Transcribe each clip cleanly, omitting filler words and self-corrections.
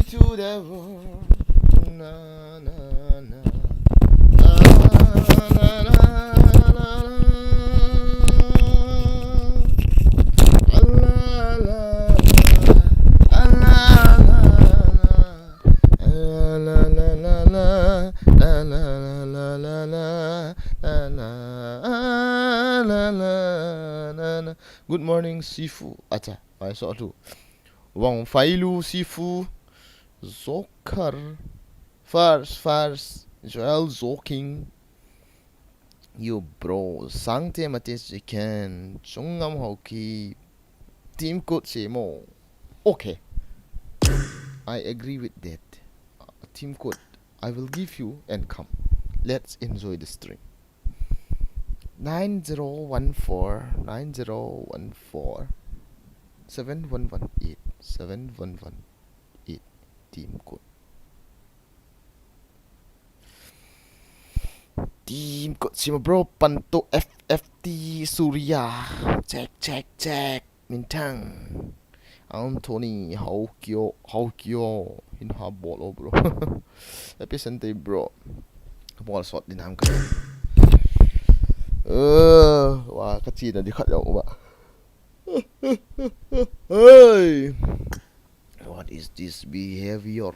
to the world. Na, na, na. Na, na, na, na, la, la, Good morning, Sifu. Acha, I saw too. Wang Failu Sifu Zokar Fars Joel Zoking You bro Sangte Matis Jiken Chungam Hoki Team Coach Semo. Okay, I agree with that. Team code I will give you and come. Let's enjoy the stream. 9014 7118 team code. Team code Simo bro Panto FFT Surya. Check Mintang Anthony Hokyo in ha ball bro. Episode bro. Ball shot din ham ka. Wah, kecil dah dikat jauh ba. Hey, what is this behavior?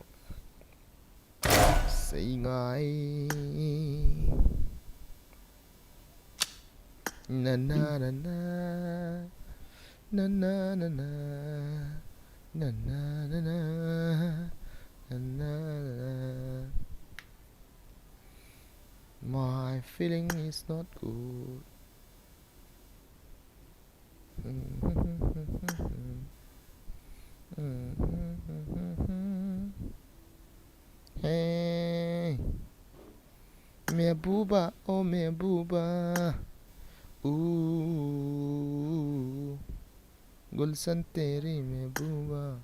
Say ngai. Na na na na. Na na na na. Na na na na. Na na na. My feeling is not good. Hey, mea booba, oh mea booba. Ooh, Gulsan teri mea booba.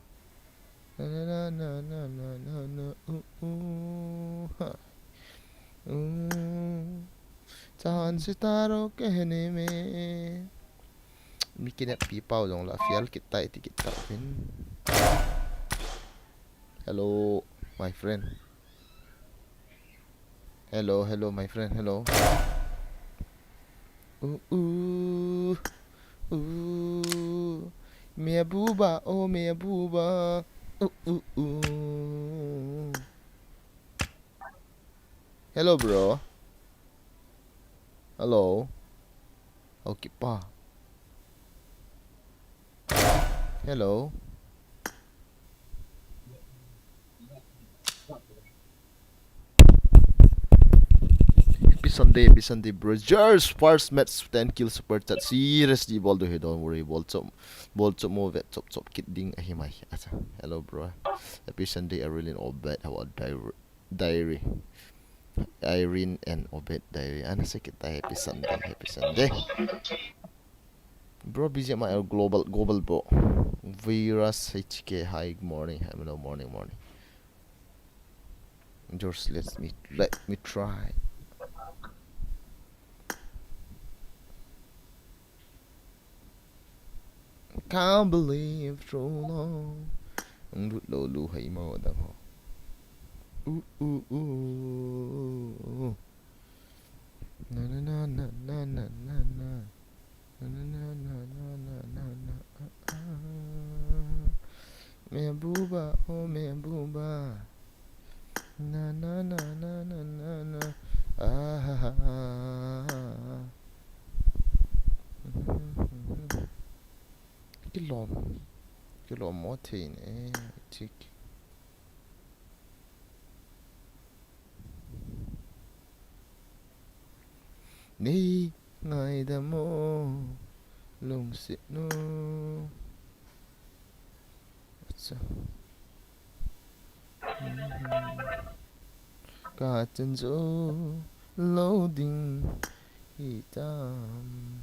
Na na na na na na na. Ooh, ha. चांद सितारों कहने में Making it people dong la fial kita iti kita pin. Hello my friend. Hello my friend. Hello. Mea booba, oh mea booba. Hello bro. Hello. Okay pa. Hello. Happy Sunday bro. Jers first match 10 kills super chat. Seriously ball do he don't worry. Ball to move it. Chop kidding ahimai. Hello bro. Happy Sunday Irene Obed. How about diary? Irene and Obed diary. Ano sa kita happy Sunday. Bro, busy at my global bro. Virus HK, hi, good morning. Hello, morning. Just let me try. Can't believe so long. Ang lulu hay mo dang ho. Na na na na na na na. Mea booba, oh mea booba. Na na na na na na na. Kilom motin tik. Ni ngày đã mô lùng xịt nô cả chân dỗ lâu đình hitam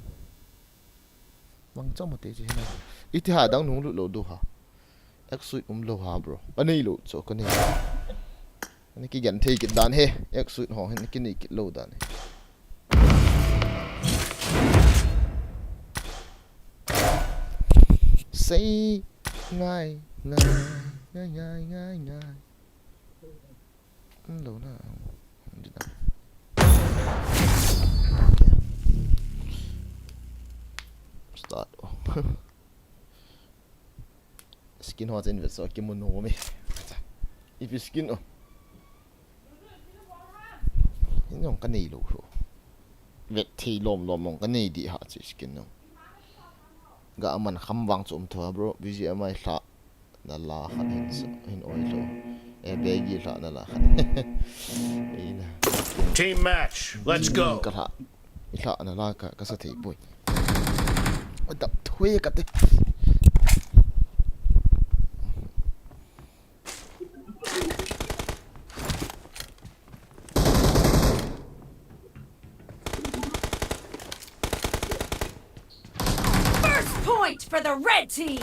bằng trong một tí gì này ít thì hà đang nung lụt lỗ đồ hả ác suy lỗ hả bro anh ấy lụt chỗ cái này anh cái nhận thấy cái đàn he ác suy họ hay cái này cái lỗ đàn này say ngay ง่ายđâu na hindi na start skin hot in så ikke må nå meg if you skin yung kanilo so vet thi lom mong kanay di ha si skin no ga man khambang chum tho bro busy amai sa na la khan in oil so e begi sa na la khan ina Team match, let's go. ka sa na la ka sa thei boy da thue ka te First point for the red team.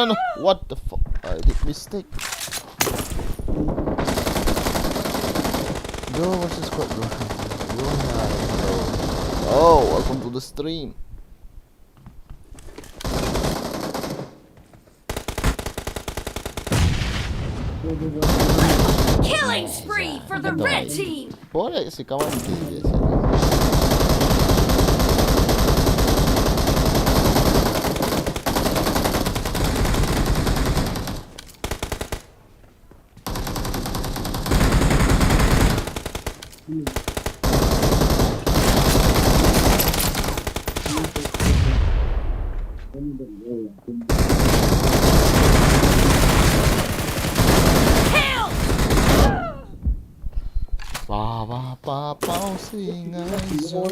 No. What the fuck? I did mistake. Yo, what's this squad, bro? Yo, hello. Oh, welcome to the stream. Killing spree for the red team. Boleh si kawan dia. Ba bao xinh ai rồi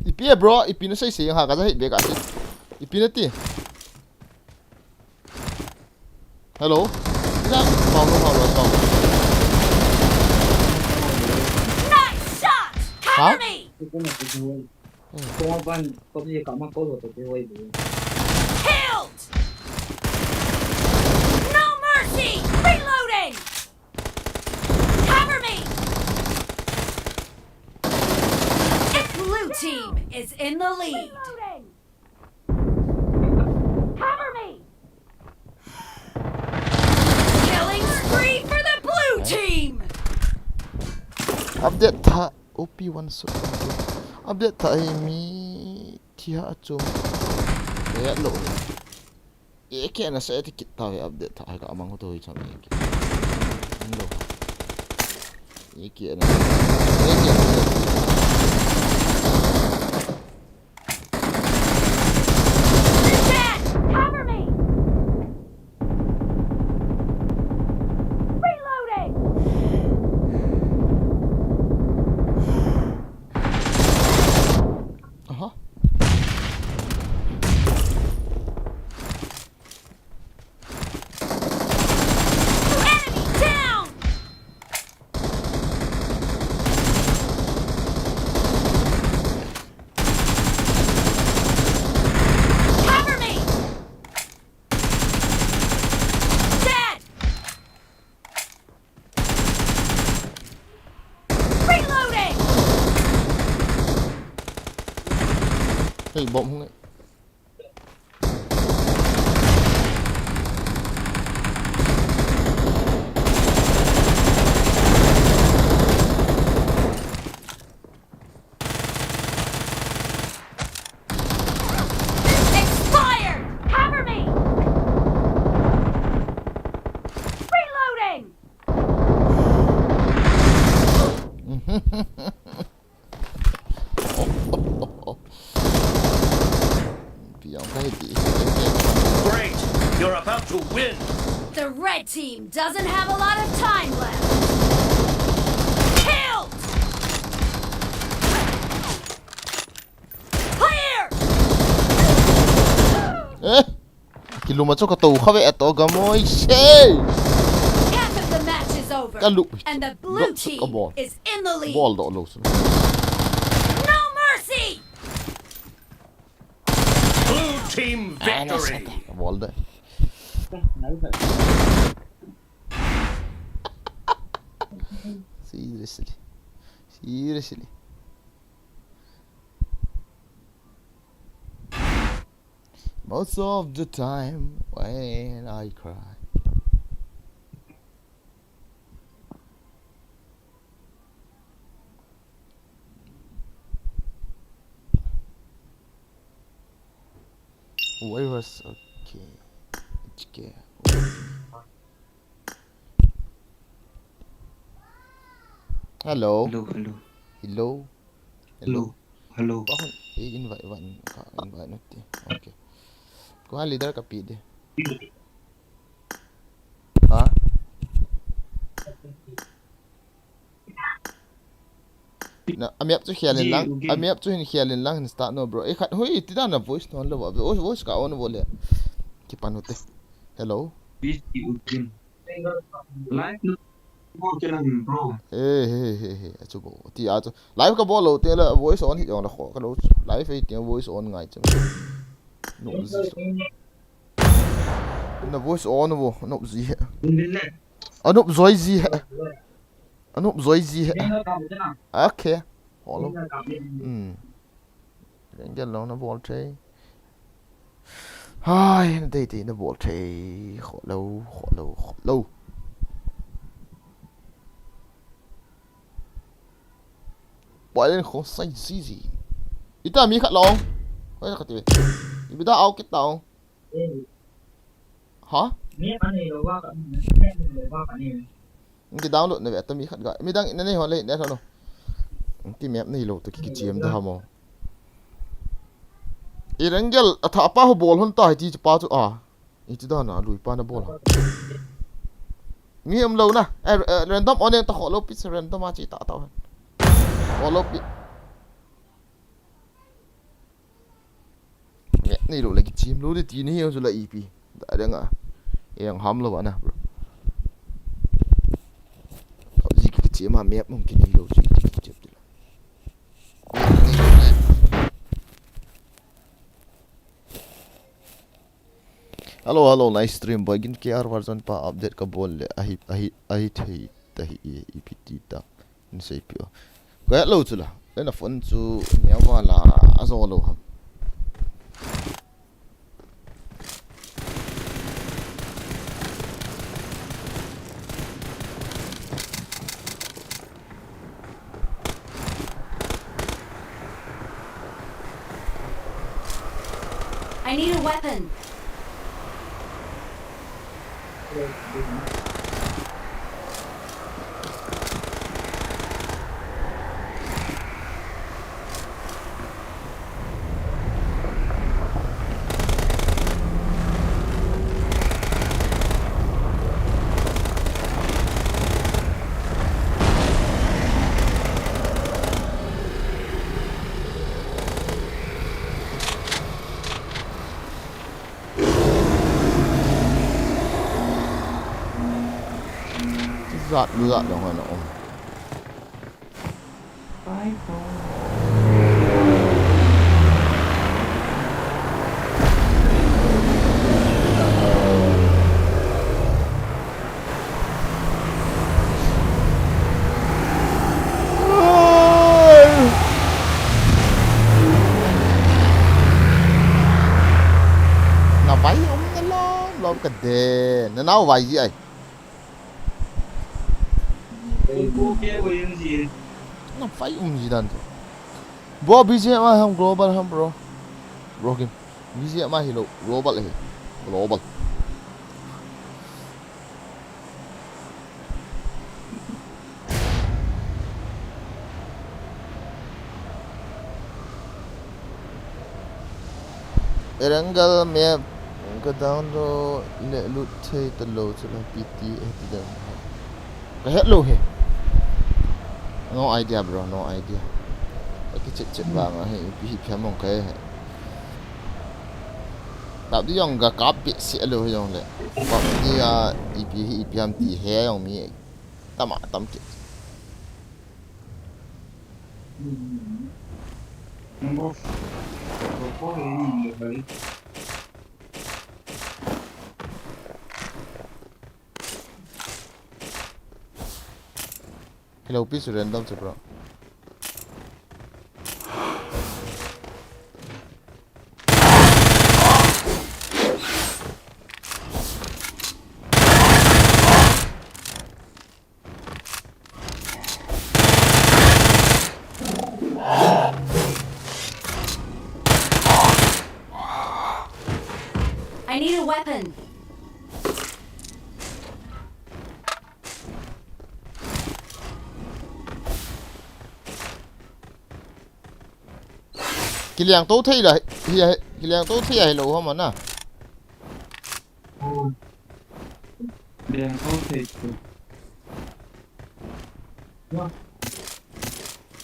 Ipia bro, ipina say sing ha kaza hit be ka si. Ipina ti. Hello. Lang, mau. Nice shot. Cover me. Killed. No mercy. Reloading. Cover me. Blue team is in the lead. Reloading. Cover me. Killing spree for the blue team. Update tha OP1 so. Update tha mi tia achum. Ya lo. Eke na sa etikit ta update tha ka amang ko to hi cham eke. Lo. Eke na. Hey, bom không đấy. Expired. Great! You're about to win! The red team doesn't have a lot of time left. Killed! Clear! Kilometro ka to khawe ato gamoi se. Half of the match is over. And the blue team is in the lead. Ball do lo. No mercy! Blue team victory! Ball de. Seriously. Most of the time when I cry. Virus, okay. Hello. Bakit i-invite natin? Okay. Kuha leader ka pide. Ha? Na ami up to hialin lang start no bro. Ikat hoy tida na voice no lo. Voice ka on bole. Kipanote. Hello. Live no bro. Hey. Achubo. Ti ato. Live ka bolo te la voice on hi on la kho ka lo. Live ai ti voice on ngai cham. No zi. Na voice on wo no zi. Anop zoi zi. Okay. Hello. Rangel lo na ball tray. Ai, đây thì nó ball tray khó lâu. Bỏ lên không sai gì. Ita mi khát lòng. Ôi khát tiệt. Ita ao cái tàu. Hả? Cái download này tao mi khát gọi. Mi đang này họ lên đấy thôi. Cái map này lo tôi cái GM đó mà. Irangel atha pa ho ball hon ta ti pa chu iti da na lui pa na ball. Mi am lo na. Random on ta kholo pitch random a chi ta ta. Kholo pi. Này lo la ki GM lo de ti ni yo chu la EP. Da da nga. Yang ham lo ba na bro. Ji ki GM ha map mungkin ni lo chi ti chep ti la. Hello, nice stream boy. Gin KR version pa update ka bol ahi tahi EPT ta in CPU. Kaya lo chula. Na phone chu nyawa la azo lo ham. I need a weapon. Gạt được rồi nó. Nó váy ông nó cái đề nó váy gì vậy? Nó phải gì đàn thôi. Bro BGM ham global ham bro. Bro game. BGM hello global है. Global. Erangal map ka download le lut thei ta lo chula pt Edam Nah ka hello he no idea bro no idea ki chet ba nga he pi phamong ka he tao đi dòng cả cáp bị xịa luôn dòng này còn đi EPM thì hé dòng mi tao mà tao kịp hello piece random chứ bro I need a weapon. cái liang tố thấy là cái liang tố thấy hay lâu không mà Đèn không thể.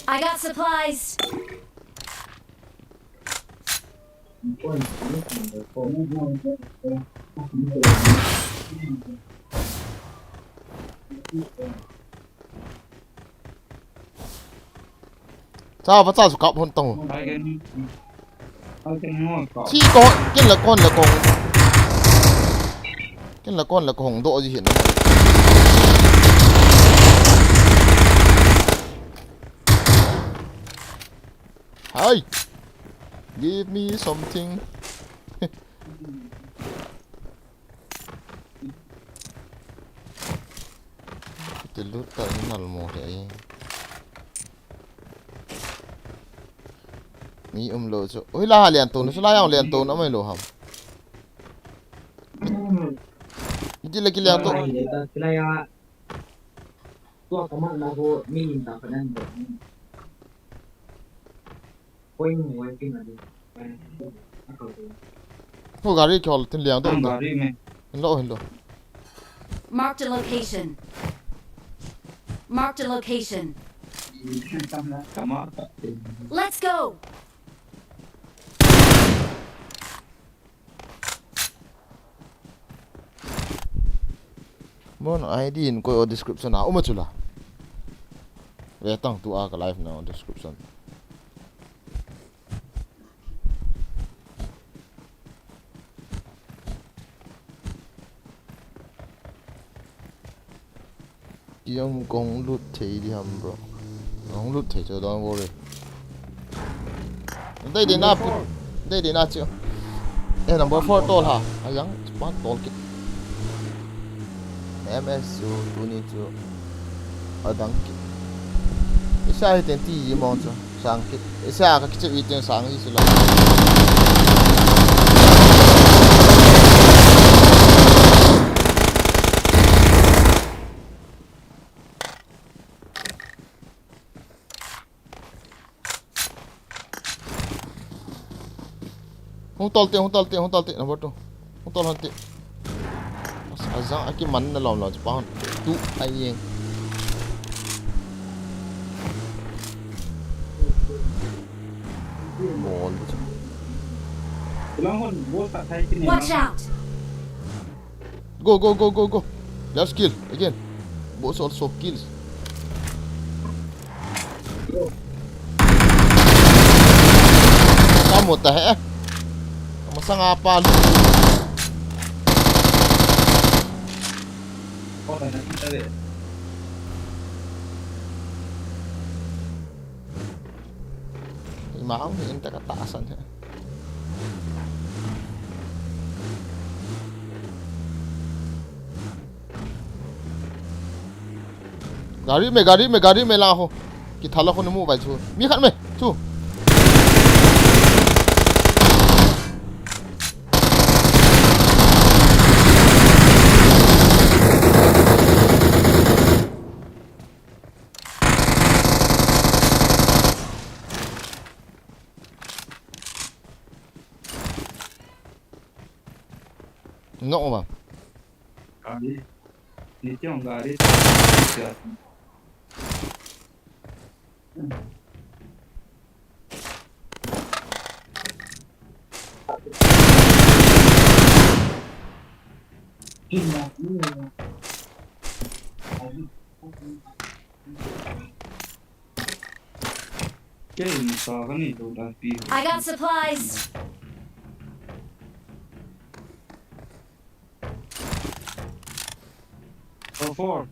I got supplies. sao phát sao cọp hôn tông Hai cái ngồi cọ. chi có cái là con là con độ gì hiện hey give me something cái lút tới nằm một cái mi lo cho ôi la liền tồn nó la yang liền tồn nó mới lo hầm cái là cái liền tồn Kaya tua kama na ko minta pa nan do. Point mo ay pinali. cô gari kêu tin liền tồn đó Gari me. hello Marked a location. Marked a location. Kama. Let's go. mon ID in ko description na uma chula ve tang tu a ka live na description yung kong loot thei di ham bro kong loot thei cho don't worry đây đi na chưa number 4 tol ha ayang spot tol kit MS tu ni tu adang kit isa hi ten ti yi mon cho sang kit isa ka kit wi ten sang yi sila hung tol te number 2 hung tol hanti azang aki man na lom pa tu ai yeng mol Ilang kon bos tak thay kini. Watch out. go let's kill again boss also kills kamu teh masang apa lu Oh, na kita deh. mau minta ketaasan ya गाड़ी में ला हो कि थाला को नमु भाई छु मी खान में छु Ngộ mà. Kali. Di trong kali. Cái gì sao cái này đồ đá pi. I got supplies. For.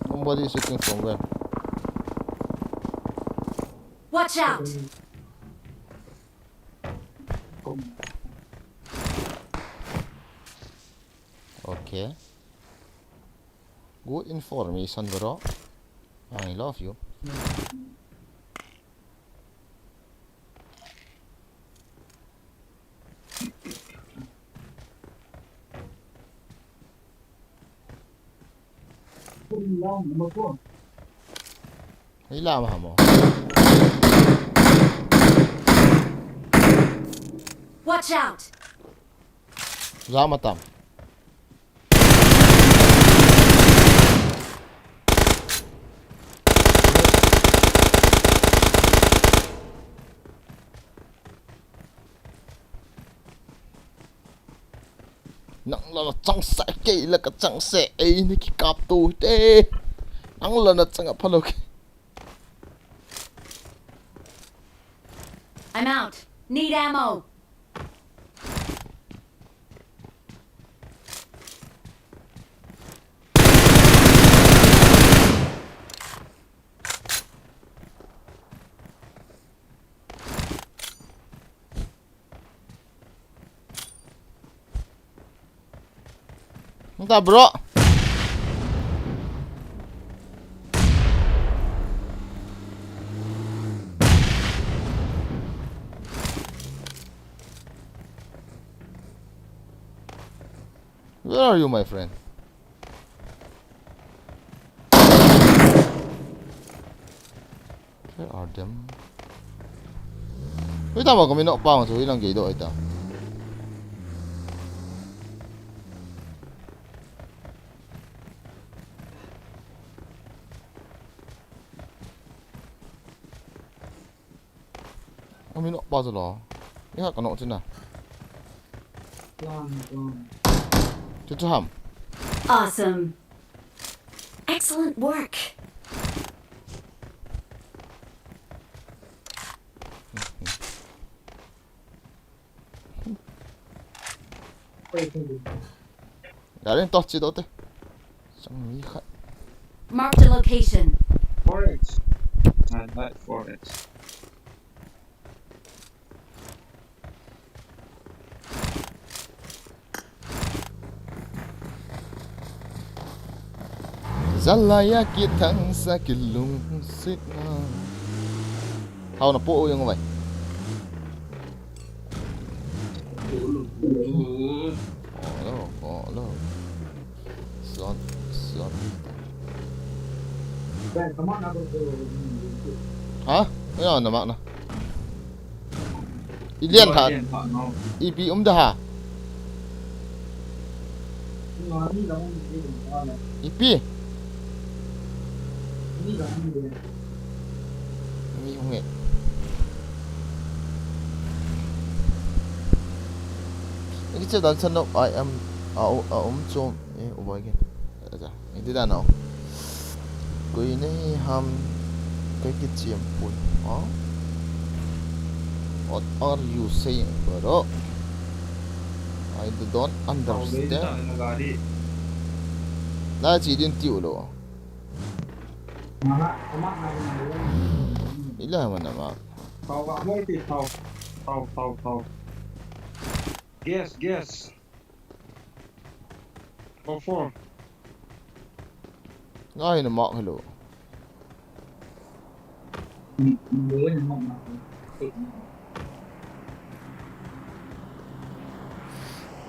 Somebody is shooting from where? Watch out. Okay. Good information, bro. I love you. Ý làm hả mồ? Watch out. Ra mà tầm. Nang là chẳng sẽ kỹ là cái chẳng sẽ ấy này cái cặp tôi thế. Nang là chẳng gặp phải. I'm out. Need ammo. Entah bro. Where are you, my friend? Where are them? Wait, tama kami nak pang so ilang gido ito. Kami nak pa sila. Iha kanok sina. Chuchu ham. Awesome. Excellent work. Galing touch ito te. Sang miha. Mark the location. Forex. I like forex. Zalaya kitang sa kilung sitna. How na po yung may. Oh, no. Son. Hả? Cái nào nằm nè? Đi liên hả? IP đã hả? IP? Ini không nghe. Cái chế độ chân đâu? I am 엄청 over again. 자, 이제다 너. 그이네 함 cái chiếm phun. What are you saying, bro? I don't understand. Na chỉ đến tiểu rồi. Ila mà nằm. Tàu vạ môi thì tàu. Guess. For. Ngay nó mọc hello. ติด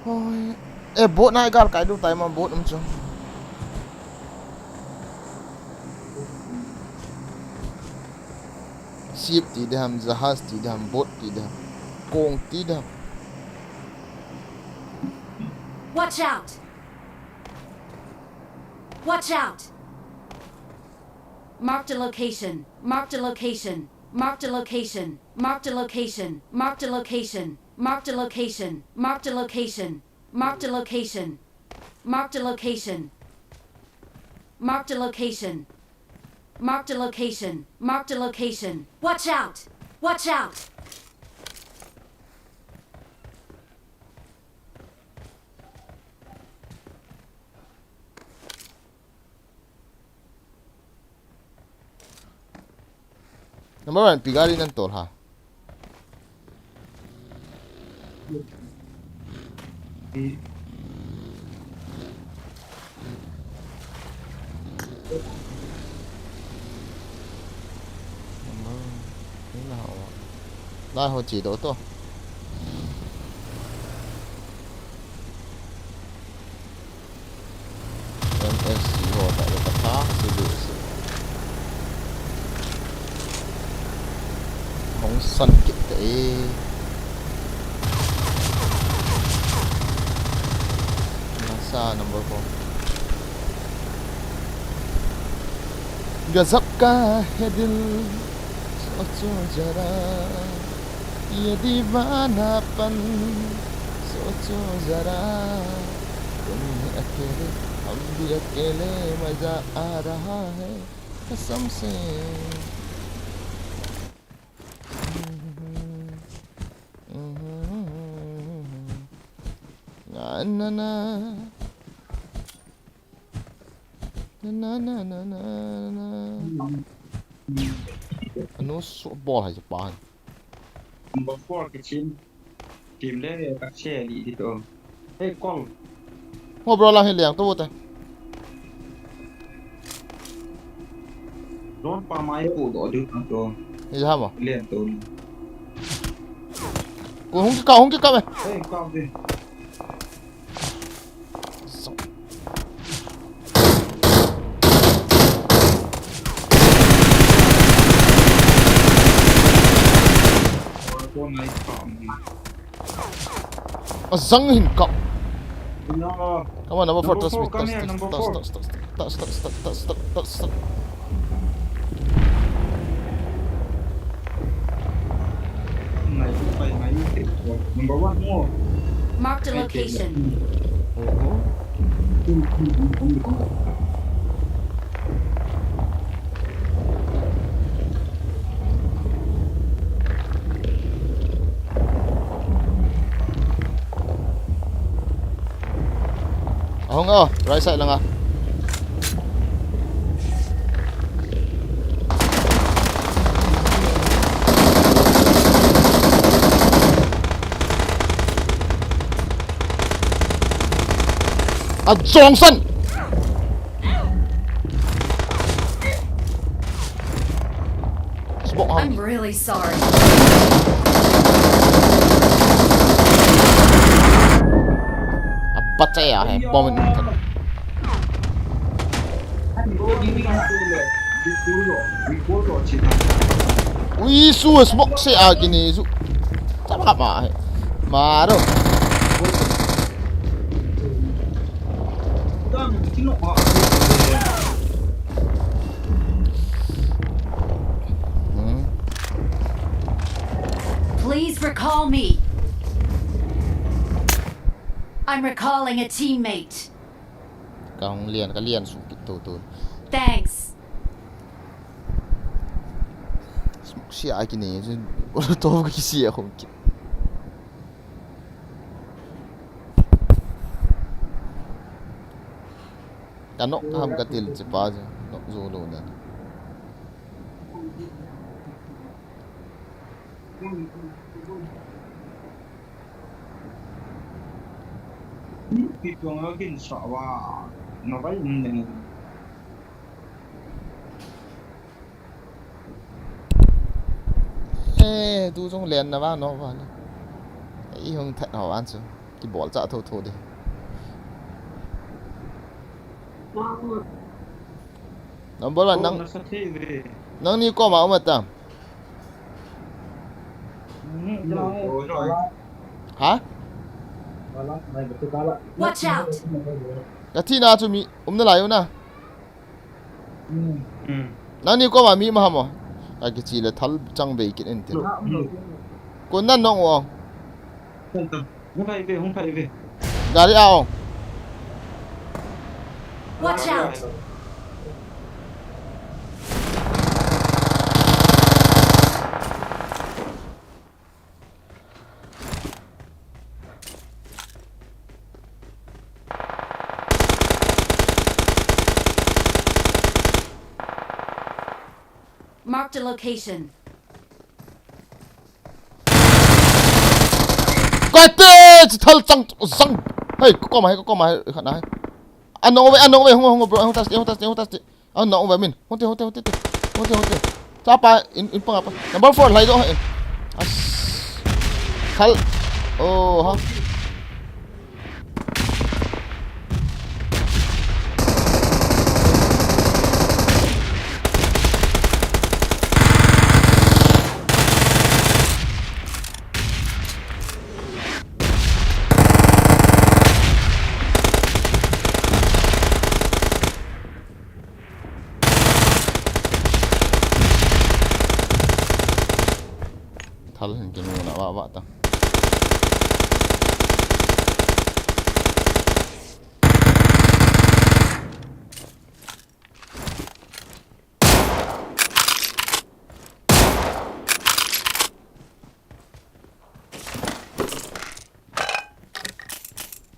Ôi, ê bốt này gặp cái đu tay mà bốt không chứ. Ship thì đam, jahaz thì đam, bốt thì đam, kong thì đam. Watch out! Watch out! Marked a location. Marked a location. Marked a location. Marked a location. Marked a location. Marked a location. Marked a location. Marked a location. Marked a location. Marked a location. Marked a location. Marked a location. Watch out! Watch out! Number one, pigari ng tol ha. Đây hồi chỉ đổ to. MSC ho tại cái khác sử dụng không sân kịp thế. NASA number 4. गजब का है दिल सोचो जरा ये दीवानापन सोचो जरा तुम अकेले हम भी अकेले मजा आ रहा है कसम से na na na na na na na na ano so ball hay Japan Number 4 cái team lấy các xe đi tụi hey con ho bro la hay liang to ta đón pa máy của đội được tụi hay ha mà liền tụi không cái cậu này hey con đi con này phạm răng hình cậu no come on number 4 touch me come here, number 4. touch này cũng phải máy tiếp rồi number 1 more Marked a location. Ako nga, right side lang ah. À Johnson. I'm really sorry. Bắt tay à, bom mình. Ui, su smoke se à gini su. Tama mà. Mà đâu. Please recall me. I'm recalling a teammate. Cái liền su tu. Thanks. Smoke se à gini su. Ủa tôi cái gì không kịp. Ano ham katil si Paz no Zulu na. People are getting shot. Wow, nobody in du trong liền là ba nó vào ý không thật hảo ăn chứ cái bỏ dạ thôi thôi đi nó bữa là โอ้ nắng นักสักทีเว้ย nắng đi qua mà ông mà tạm โอ้ยหน่อย hả Wala, may betul kala. Watch out! cái thi nào cho mi ông nó lại không na อืม nắng đi qua mà mi mà hả mà cái chỉ là thal trăng về cái anh tiền còn năn nong ông ห้องไทยเว้ยห้องไทยเว้ย gà đi ao Watch out! Marked a location. cái tê thal trăng trăng hey có mà khả năng anh nong về không bro không test anh nong về mình không tê apa in pang apa number 4 lại đó thal oh ha thal hình cái muna ba ba ta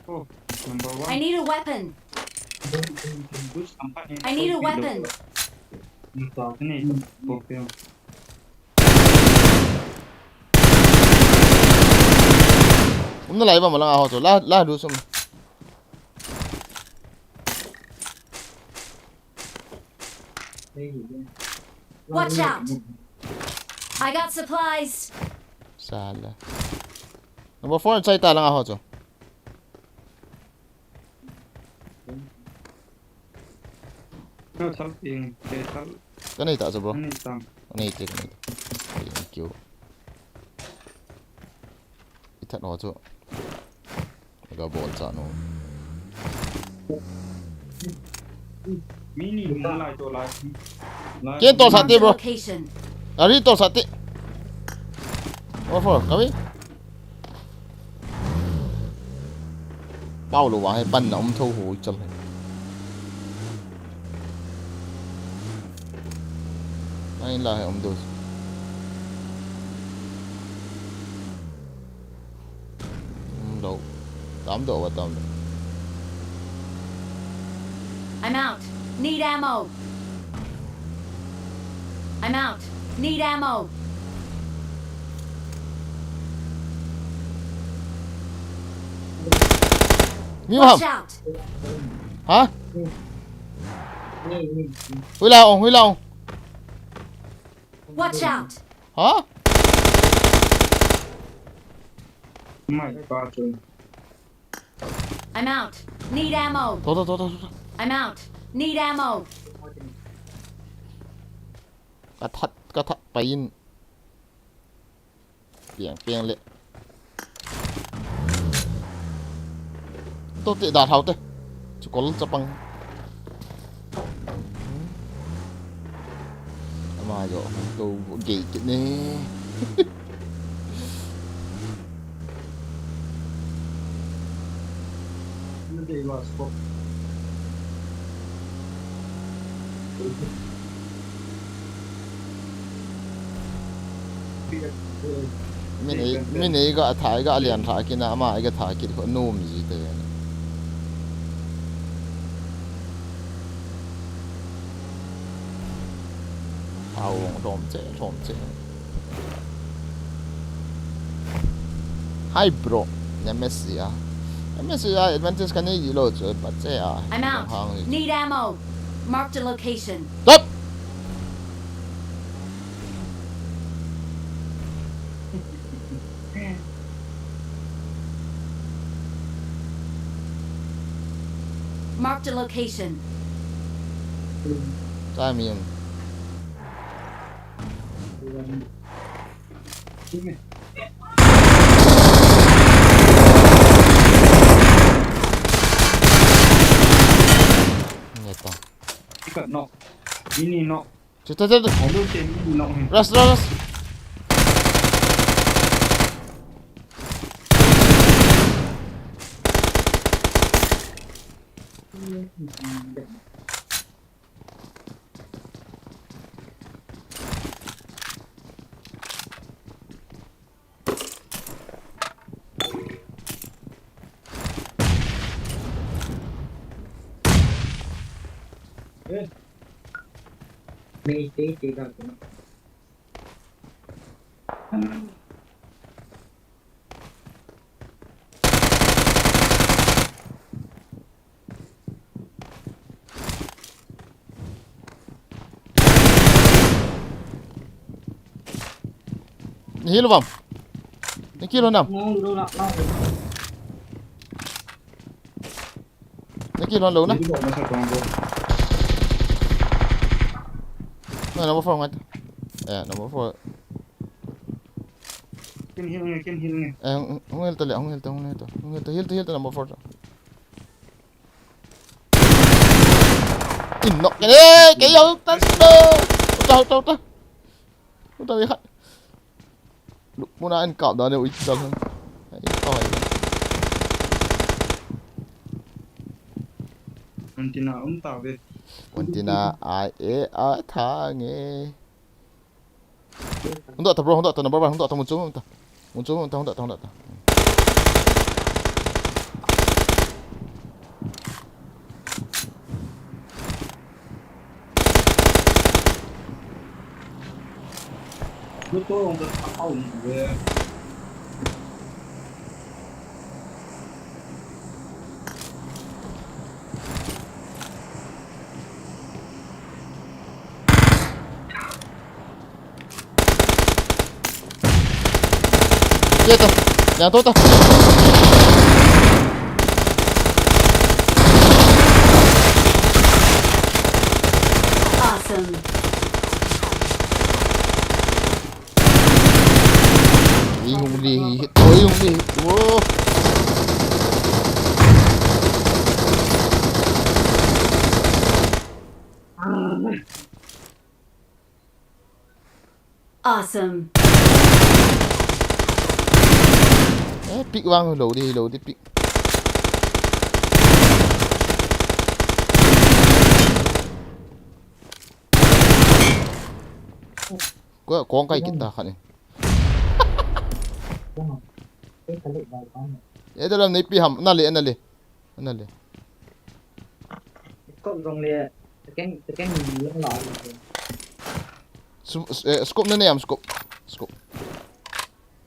Oh, number one. I need a weapon. Boost sampai ni. I need a weapon. Ni, okay. ông nó lại vào mà lang ao rồi la đủ xong Watch out! I got supplies. sala number 4 chạy ta lang ao rồi Kau sal yang sal cái này tạo rồi bro ni tam. cái này thank you ít thật nó rồi cái bộ chả nó Mini mulai tu lah. kiến to sát Marked a bro location. ari to sát number 4 kami bao lô hay bắn nó ông thâu hủ chân này là ông đồ độ 8 độ và 8 độ I'm out. Need ammo. I'm out. Need ammo. mi mà Watch out! hả Ni. huy lao Watch out! hả My God. I'm out. Need ammo. thôi I'm out. Need ammo. cái thắt pin biển lệ tôi tự đạt hậu tôi chỉ có lúc bằng mà rồi tôi gì chứ nè Nanti was kok. mình ấy cái thải liền thải kia nào mà cái thải kia có nôm gì thế thao trộm chế hi bro MSC advantage cái này gì rồi bắt chế à I'm out. Need ammo. Marked a location. stop Marked a location. ใต้มีม จริงไหม เนี่ยต่อ ที่เกิดนอกนี่นอก เจ๊ เอาลูกเต็มนี่นอก รัสมีตีกันนะ นี่หรือเปล่านี่กี่โลน้ น้องดูละน้อง ำนี่กี่โลโลนะ ที่บอกมาสักกองกู นั่น number 4 ไงnumber 4 ขึ้นหิ้งไงขึ้นหิ้งไง hung helt number 4 inno kayo tasno uta vi khat muna ăn cọp đó đều ít dần hơn coi มันที่น่าเต่าเว้ย วันที่น่าทางเงuntuk tak bro untuk tak number 1 untuk tak muncul untuk ลูกโป่งจะเข้าเว้ย Iya tuh, yang tuh tuh. Awesome. Bingung di. Wow. Awesome. Pick vang lẩu đi pick. Có con cây kita kan ni. เป็นทะเลใบบ้าน Itu dalam nipi ham, nali. ก็โรงเรียนตะแกงมีเรื่องหลอน Skop ni am skop.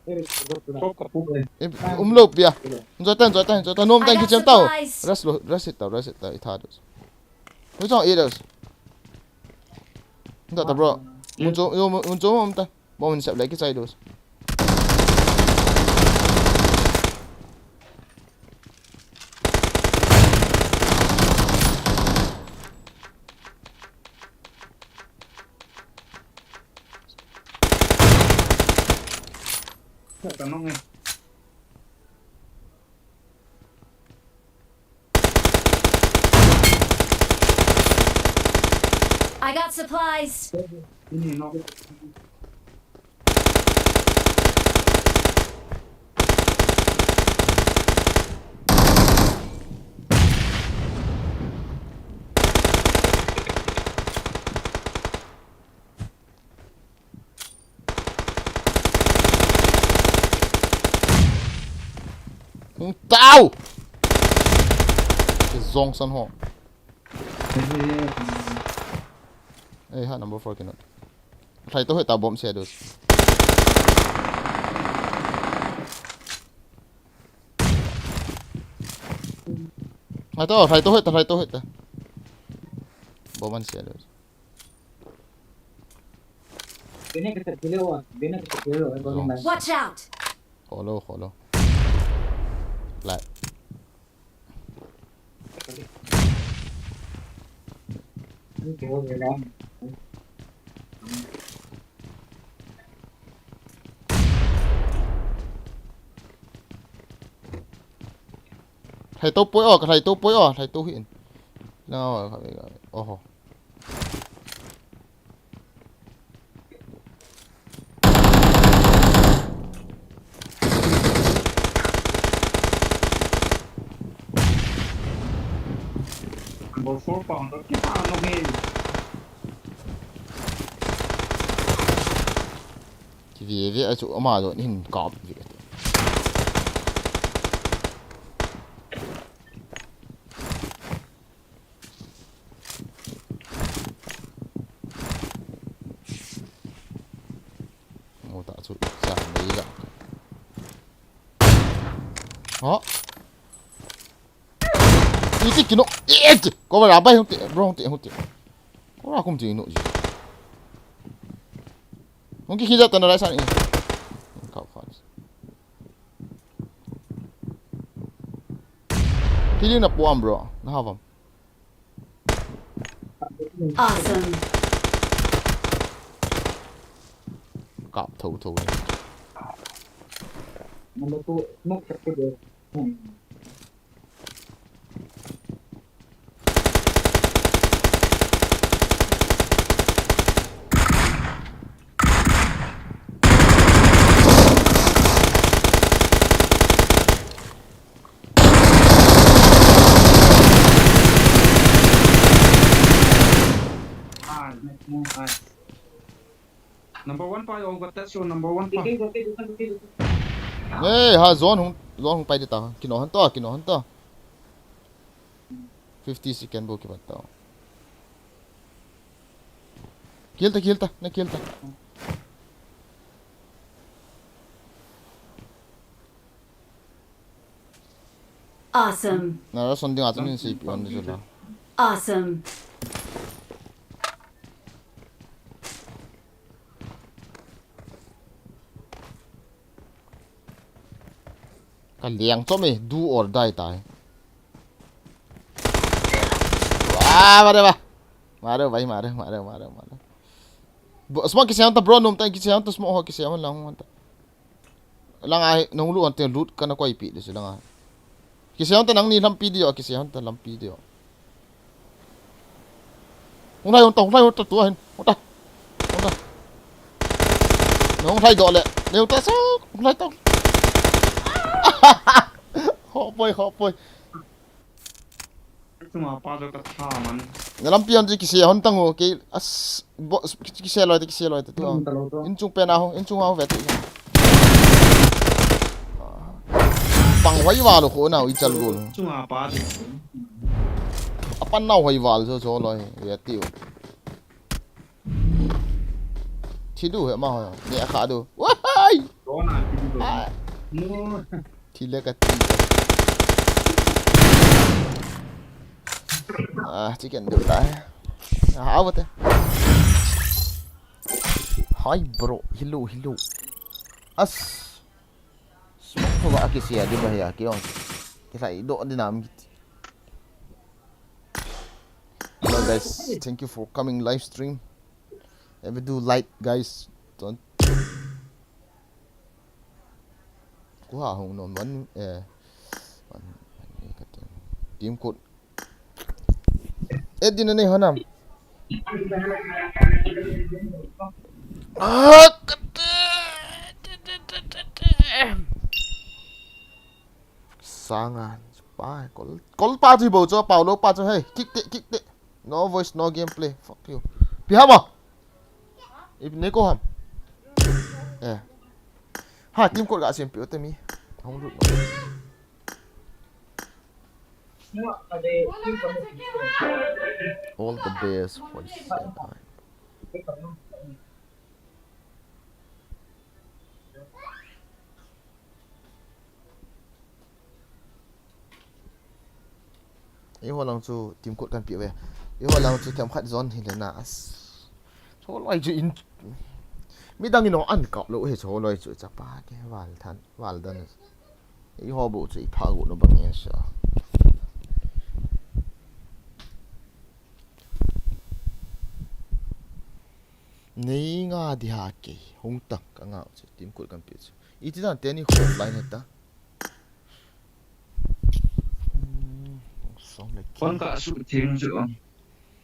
รถกระปุกเลย Umlop ya. Jota nom tan kicam tau. Ras it tau itados. Macam idos. Entah tak bro. Muncul entah. Mau siap lagi saya dos. Tao nó nghe. I got supplies. Cái này nó Tao. Cái zong san ho. Ha number 4 kinot. Try to hit bomb siya dos. Ito, try to hit. Bomban siya dos. Bina kita kilo. Watch out. Hollow. Flat. นี่โตเลยแล้ว thầy tôi bối ở thầy tôi bối ở thầy tôi hiện nào oh Number 4 pound of Kitano Hill. cái gì vậy chỗ mà rồi nhìn cọp gì mô tả chỗ giảm đấy cả đó đi tích cái nộ có phải là bay không tiện bro không tiện có là không tiện nộ gì không khi ra tận là lại sao nhỉ cậu phải khi đi nạp bomb bro nó hao vòng Awesome. cọp thấu Number 2 smoke satu dia. Nice. Number 1 pa over that show number 1 pa. ê ha zone không bay đi tao kino hắn to 50 second bo ke bat tao kill ta Awesome. na ra son ding atun ni cp on de la Awesome. ka liang cho me do or die tai mare vai mare smoke kisiam ta bro num ta kisiam ta smoke ho kisiam lang ai nong lu ante loot kana ko ipi de sila nga kisiam ta nang ni lampi dio kisiam ta lampi dio unai ta tua hin unta nong thai do le leu ta so unai ta họ bơi Cuma pa do ka tha man. lampi an ji kisia hon tango ke as kisia loi tu in chung pe na ho in chung ho ve tu pang hoi wa lo ko na i chal go Cuma pa di. apan na hoi wal so loi ve tiu thi du he ma ho ne kha du wai Rona di do. No. thi le ka ti chicken được đấy hảo vậy hi bro hello as smoke ba cái gì đi bây giờ cái ông cái phải độ đi làm hello guys thank you for coming live stream ever do like guys don't quá hùng nó vẫn team code Edam Nah hanam. Sangan. Bye. Call party bo cho Paulo pa cho hey. Kick it. No voice, no gameplay. Fuck you. Piham ah. Neko ham. Eh. Ha, team code ga sempre eu temi. Không được. All the best for the same time. Yêu lang chu team code kan pi ve. Yêu lang chu tem khat zone hi le na as. Cho loi chu in mi dang ino an ka lo he cho loi chu cha pa ke wal dan. I ho bo chu i pha go no bang yan sha. Nei nga di hake hong tak ka nga chu tim kul kan pi chu iti dan te ni hot line heta som le ki con cả sự thiên giữa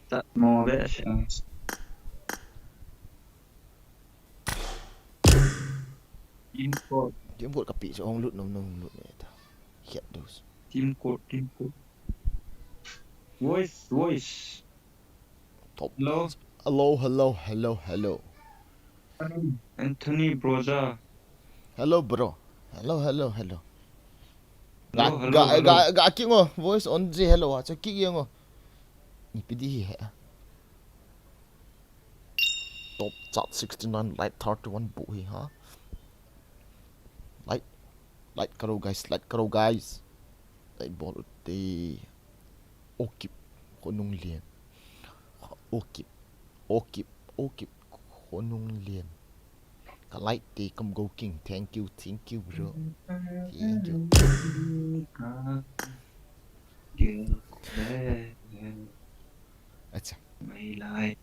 tận mò vẽ tim kul ka pi chu hong lut nom nom lut ne ta hiat dos tim cột voice top hello hello Anthony Broza hello bro hello Hello, ga ki ngo voice on ji hello wa cha ki ngo ni pi di he top chat 69 light 31 bu hi ha light karo guys light ball te okip konung lien okip konung lien ka light te kam go king thank you bro thank you acha mày lại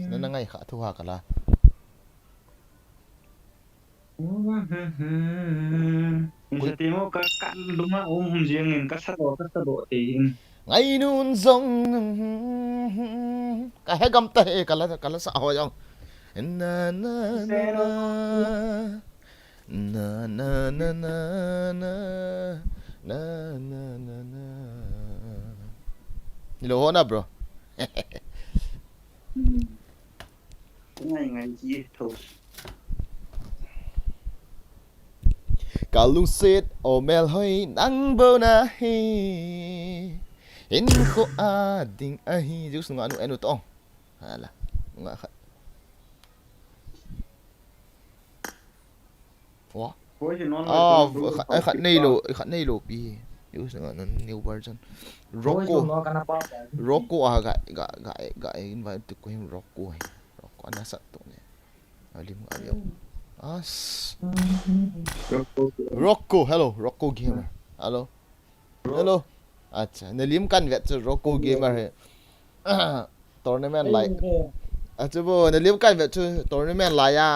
na ngai kha thu ha kala Giờ tìm một cái cắn đúng không riêng mình cắt sát độ thì ngai nun zong ka he gam ta he kala sa ho jong na na na na na na na na na na na na ni lo na bro ngày gì thôi Kalau set omel hoi nang bona hi in kho ading ahi jus nganu enu tong hala nga khat wa Cuối thì nó khat nei lo pi jus nganu new version Rocco ga invite to ko him Rocco ana sat to ne alim ayo as Rocco hello Rocco gamer hello acha nalim kan vet chu Rocco gamer he tournament like acha bo nalim kan vet chu tournament la ya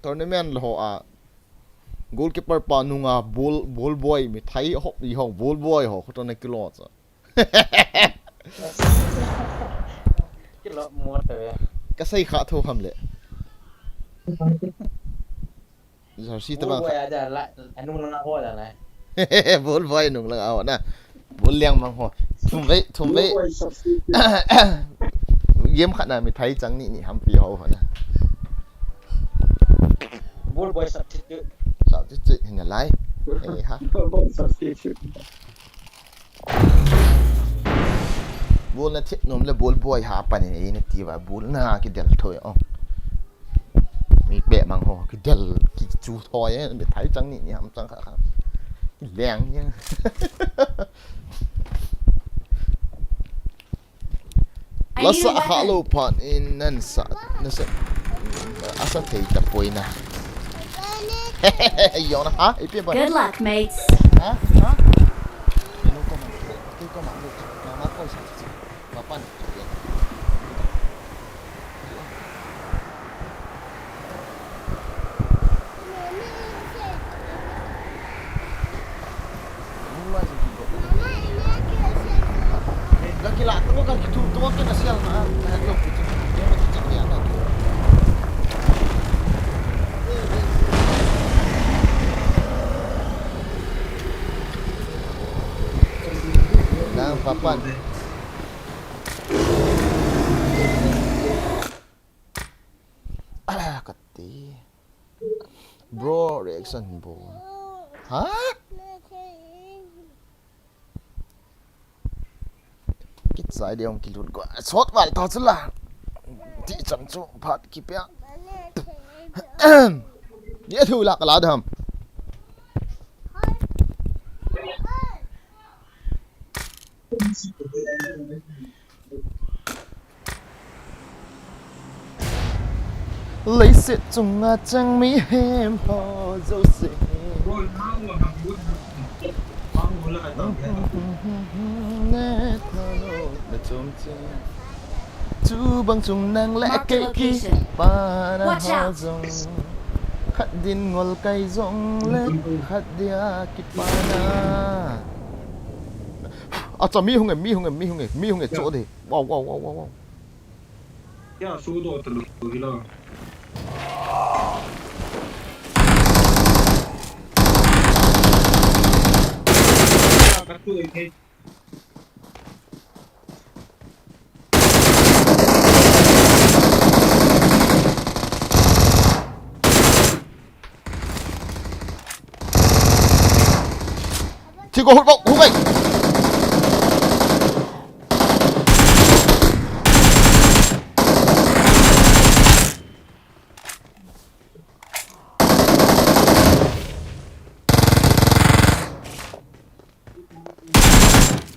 tournament ho a goalkeeper pa nunga ball boy mi thai hop yi ho ball boy ho to na kilo cha kilo mo te ka sai kha tho ham le giờ si ta bang ya ja la anu na ho da la bol boy nung lang aw na bol liang mang ho thum ve game khát na mi thai chang ni ham pi ho na bol boy substitute sao chứ hình lai ha bol na thit nom le bol boy ha pa ni ni ti wa bol na ki del thoi o mi bẹ mang ho ki del ki chu thoi ấy mi thai chang ni ham chang kha liang nhá la sa halo pan in nan sa na sa asa thei ta poina yona ha ipi ba Good luck, mates. ha no ko ma ma ko sa ma pan laki laki mo kan tu kan nasial na hello kita dia mati cakap ya nak nang papan kati bro reaction bro ha kit sai dia ông kilun ko shot wal ta chula ti cham chu phat ki pya ye thu la kala dham lấy sự chung chẳng mi hem ho dấu sẽ chu bang chung nang le Marked a ke ki location. pa na Watch ha out. zong khát din ngol kai zong le khát dia ki pa na à chả mi hung em chỗ đi wow wow wow wow wow Ya sudo terlalu gila. Kartu ini. chỉ có hút bốc hút vậy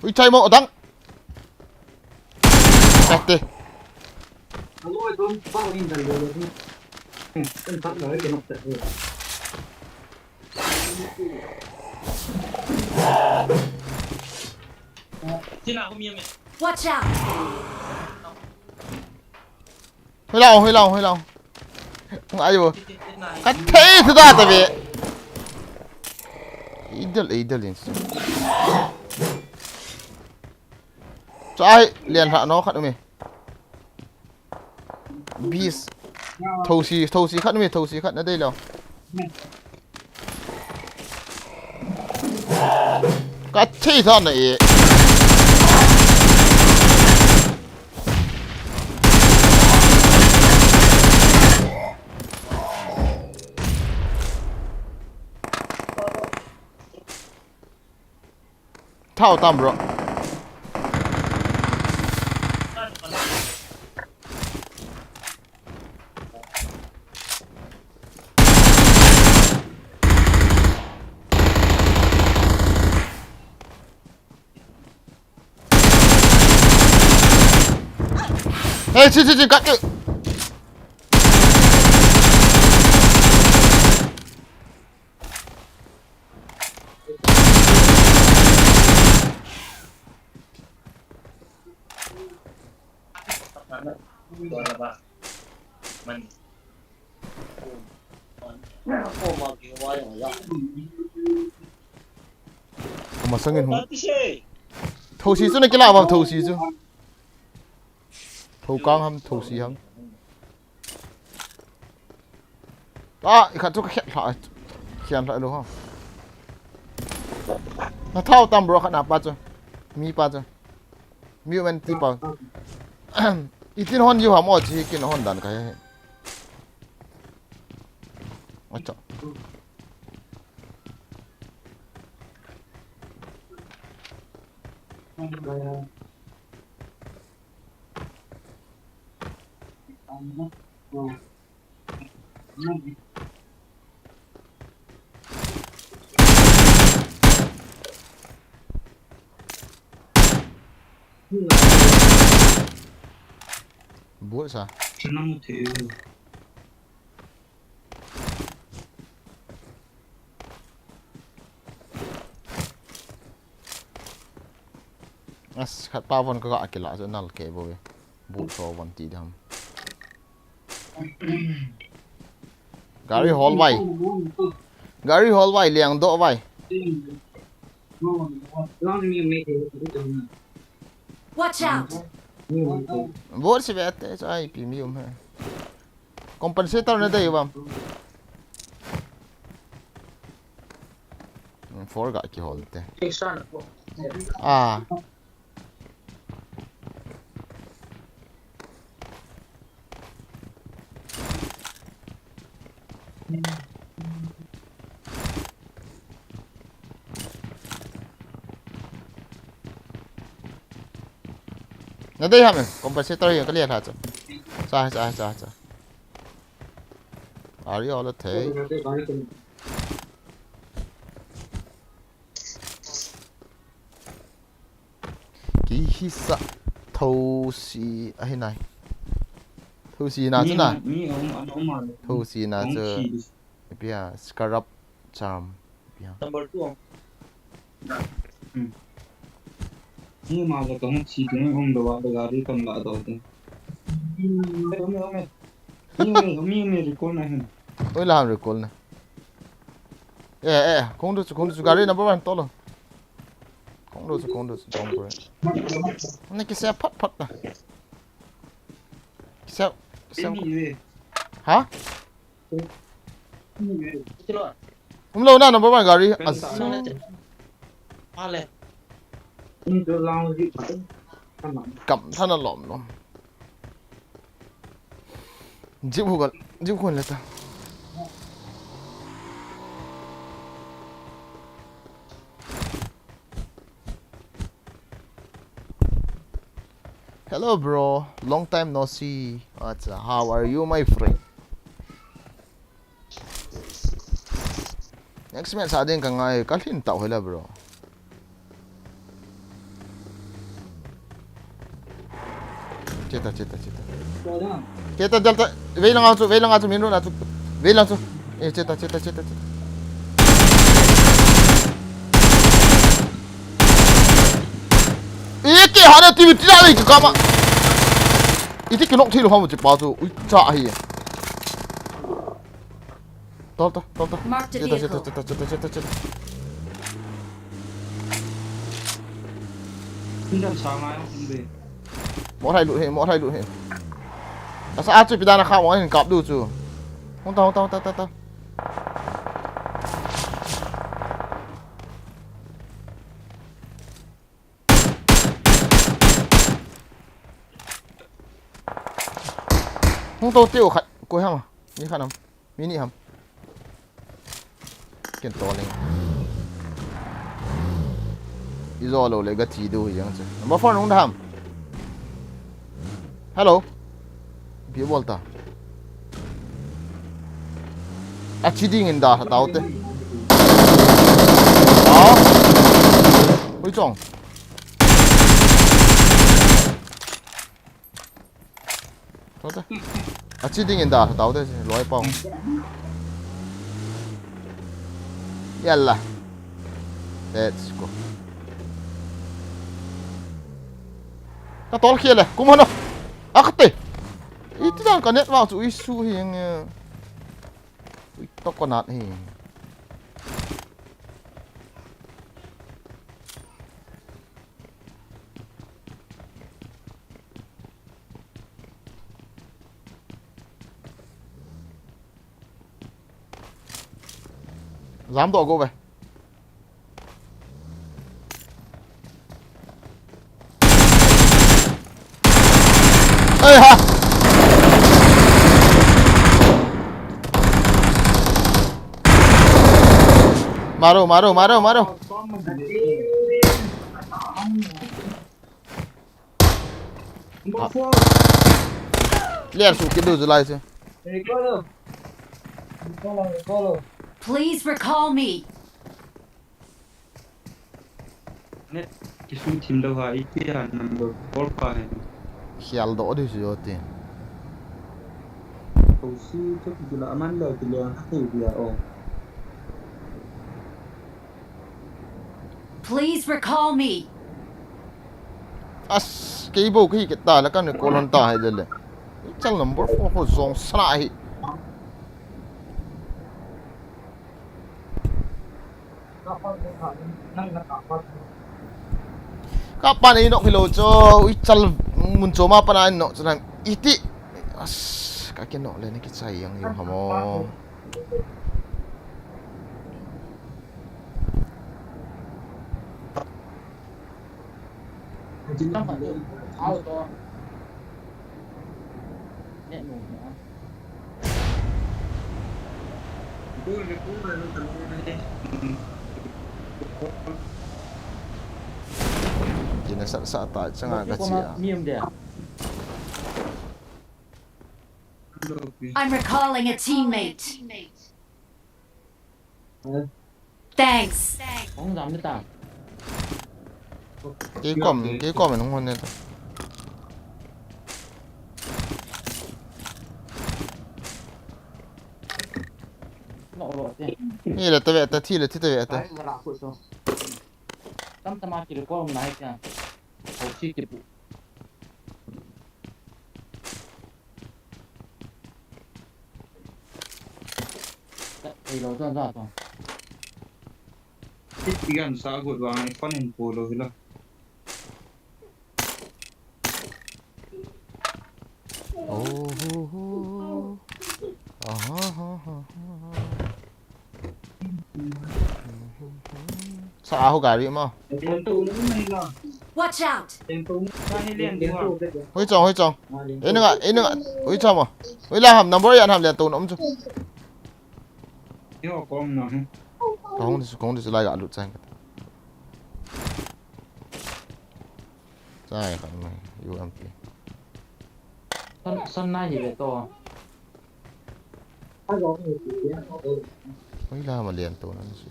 ui chạy một thắng đẹp đi Alo, tôi bao nhiêu lần rồi đi. Anh phát nói cái mặt trận rồi. Watch out. hơi lâu không ai vô cắt thế thứ đó tại vì idol liền cho ai liền hạ nó khát mày bis thâu xì khát mày thâu xì khát ở đây nào cắt thế thôi này thao tam rồi ê chị cắt đi mà sang ngân hùng thâu xí chỗ này cái nào mà thâu xí chứ thâu căng ham thâu xí ham à khát chút khian lại đúng không nó thao tam bro khát nạp ba chứ mi ba chứ mi bên tí bao itin hon yu ham ochi kin hon dan kai acha buat sa Senang tu. as khat pa von ka ga akila so nal ke bo bu so wan ti dam gari hall vai liang do vai Watch out. buat si bete so ai premium ha compensator na dai bam for ga ki hall te à nó đây hả mình compensator hiện cái liền hả chứ sai à đi là thế kỹ hisa thâu xì ấy này thâu xì nào chứ nào thâu xì nào chứ bây giờ scarab charm Number 2. Ini malah kamu sih dengan om doa gari kam lah atau tu. mi recall này hả? ôi làm rồi con này không được gari number one to luôn không được don't worry này cái xe phát phát này xe xe Em gì vậy? hả Ini về. Chilo. không lâu na number one gari Bên as phải. Sao lại Ale. Ini ke lao di depan. Kan mak. cầm thân là lỏm nó chịu không là ta hello bro long time no see how are you my friend next match sa din ka ngay kalhin tao hela bro chết Ke dah. Jalta về lang out minro na tu về lang tu chết 이게 하나 팀이 뛰라니 그까마 이 새끼 롱테이로 한번 좀 봐줘 자 아이 떨다 Marked a vehicle. 됐다 Chúng ta sáng mai không về. mỗi hai lụi hệ sao áp chụp đàn là khao mọi hình cọp đủ chú không tao không tao tiêu khát cuối hầm à như khát hầm mini hầm kiện to lên izolo le gati do yang se number 4 nung hầm hello भी बोलता अच्छी दी इंदा हटाओते हाँ कोई चोंग होते अच्छी दी इंदा हटाओते लोए पाऊँ yalla let's go ta tol kia le kum hano akate itu dah kan net mau isu yang to konat hi dám độ cô về ê ha मारो ले सु के दो जुलाई से Recall. Please recall me. Net किसी team đâu hả? Ít tiền number 4 pa है. ख्याल दो दे जो ते Cầu si chắc chỉ là ăn lời thì là hay gì à? Please recall me. as cái bộ cái ta là cái con ta hay lên chắc number 4 có zong sai Kapal dekat. Nang nak kapal. kapan ini nok kilo cho ical muncul apa na nok jangan iti as kaki nok le ni kita sayang yo hamo Không phải được. Ao to. Nhẹ nhàng nữa. Tôi là nó thành này. jadi saat tak jangan Có kacau mà miêm để. I'm recalling a teammate. Thanks. Không dám đi tạm. cái còm mình không hơn nên Nọ rồi thế.นี่แหละตะเวะตะที่เลยที่ตะเวะตะ Saya gerak aku so. Tâm tâm kiri kau naik ya. Kau sih tipu. Thì rồi ra rồi. Thích cái gần sao gột vào này con hình cổ rồi là Sao áo gari mà tiền tù nữa này là Watch out! tiền tù ra hay liền đi vào huy chong ấy nữa huy chong mà huy là hầm number yan hầm liền tồn ông chứ cái họ con nào không thì lại gạt lụt sang sai không này UMP Sân này gì vậy to. huy là mà liền tồn anh chứ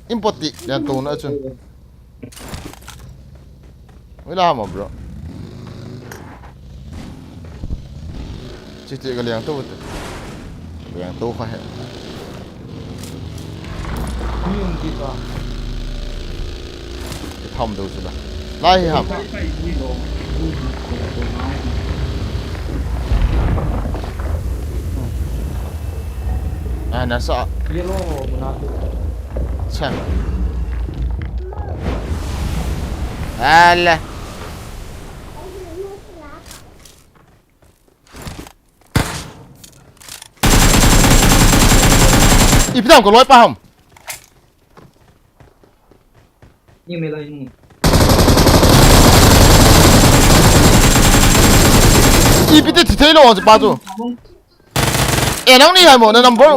import liền tồn nữa chứ huy là mà bro chỉ cái liền tồn liền tồn phải Nhưng gì to. thầm đâu chứ là lại hầm phải phải đi đồ nó sợ Yellow menatu. chẳng alah ít đâu có lối pa không nhưng mà đây này ít biết thì thế nào chứ ba chú em đang đi hay một number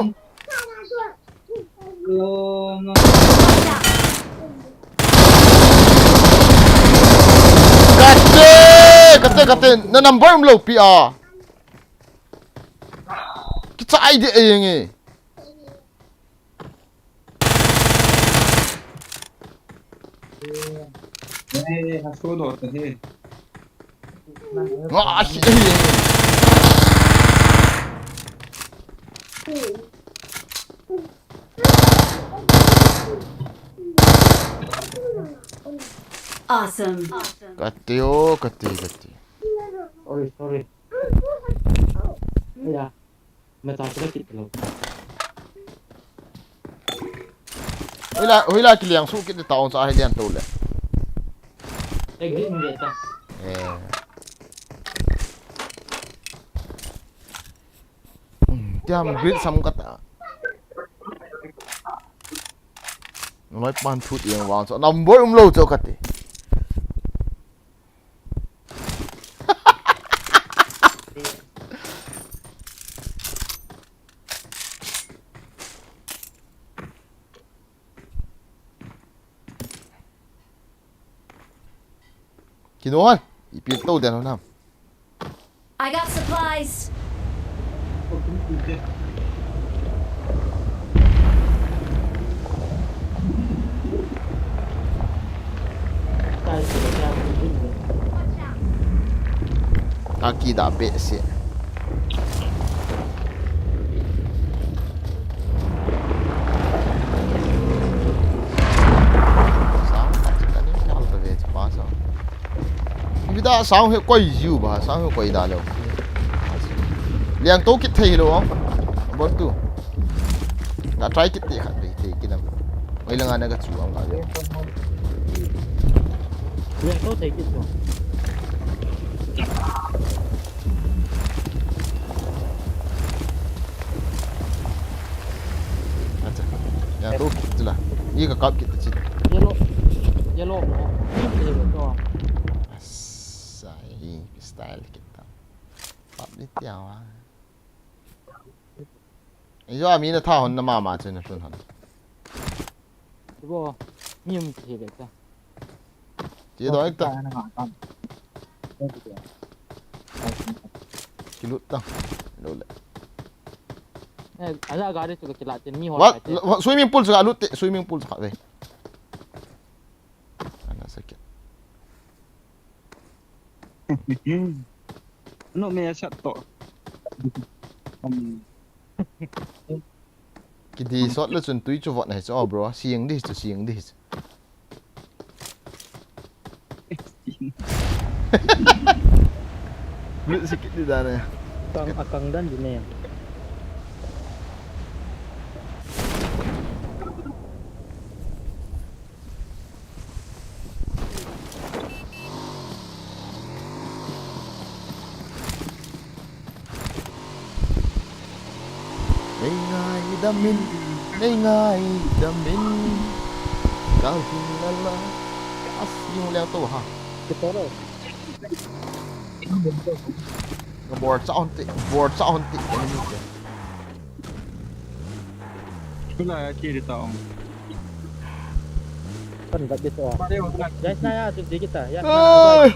kate nó number lâu PR cái trái đi ấy nghe này số đồ thế ngõ Awesome. kate Sorry. Ya. Meta sedikit loh. Hoi la kiliang su kit taon sa helian tole Gini nggak ta. tiam grit sam kata nói ban thut yang wang so number lo cho kate Kinuan ipit to den nam I got supplies. Saya sudah siapin. kaki da be se vida sao hiệu quay dữ bà sao hiệu quay đà lâu liang tố kít thầy luôn bớt tu đã try kít thì khát đi thì cái nào mấy lần anh đã chủ ông cả rồi Yang tahu saya gitu. acha liang tố kít là như cái cặp kít chứ Yellow. Ini gì to. sai style kita pap đi tiêu à giờ mình đã thao hồn mà mà chân là xuân hồn Ibu, nhưng gì vậy ta. chỉ đó ít ta cái lút ta lút Ada garis juga celatin mi hot. what swimming pool juga lút swimming pool juga deh anak sakit nó mẹ sạch to cái đi sót là chuẩn túi cho vợ này cho bro xiềng đi lút sakit di sana Akang dan gini ya. Ngay ngay damin, ngay ngay damin. Kahilala. As yung leo to ha. Kita rồi. Board sa onti, board sa onti. Enemy ka. Wala kiri taong. Kan nggak gitu. Guys, nah ya, tim kita. Ya. Hi,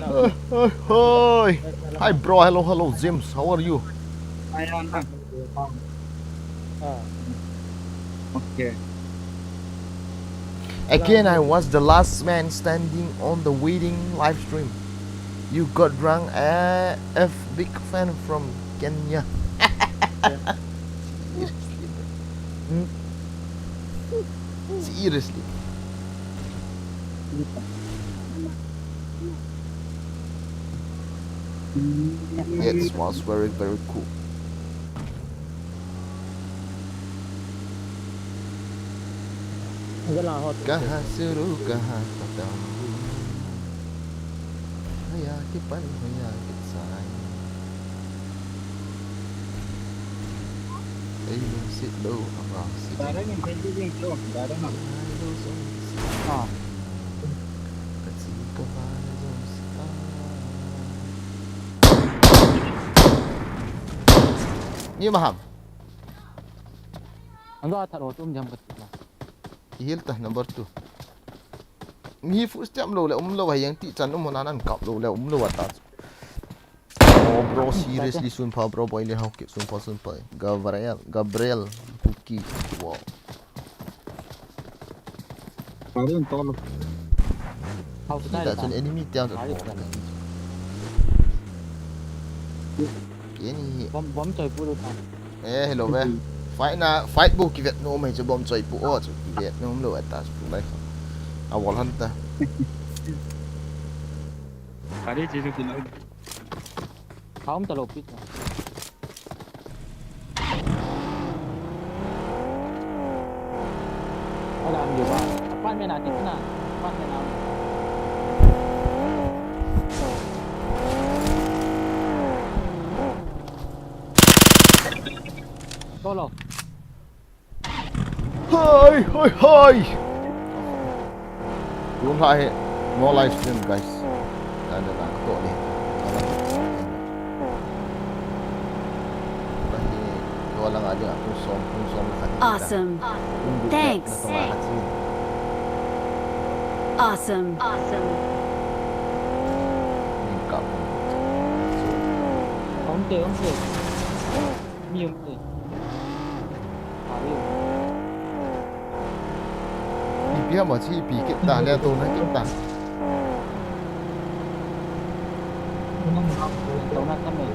hi. Hi bro, hello, hello, James. How are you? Ayan lang. Ah. Okay. Again, I was the last man standing on the waiting live stream. You got drunk, F big fan from Kenya. Seriously, bro. Seriously. It was very, very cool. Enggak lah hot. Kahasuru kahatambu. Haya kipan haya kitsai. Ayun sit low around sit. Parang yung pwede yung flow. Parang na. Ah. Kasi kabayo sa. Ni maham. Enggak taruh tu jam betul lah. Hilta number 2. Mi fu stem lo le lo hayang ti chan nanan kap lo le lo atas. Oh bro, seriously sun pa bro boy le hawk sun pa. Gabriel Cookie. Wow. Parang tolo. Kau Kita cun enemy tiang tu. Ini bom coy puluh tak. hello be. Fight bu ki Vietnam mai cho bom choi pu o chu ki Vietnam lo atas pu lai. Awal hanta. Kali jiru kilo. Kau terlalu pit. Ada ambil apa? Apa mana kita? Apa mana? Tolong. Hi. Yung hai no live stream guys. Ada nak tok ni. Walang ada aku som lahat. Awesome. Thanks. Awesome. Lengkap. Onte. Ni onte. Hari. Dia macam kita lihat tu nak kita. Tahu nak kami.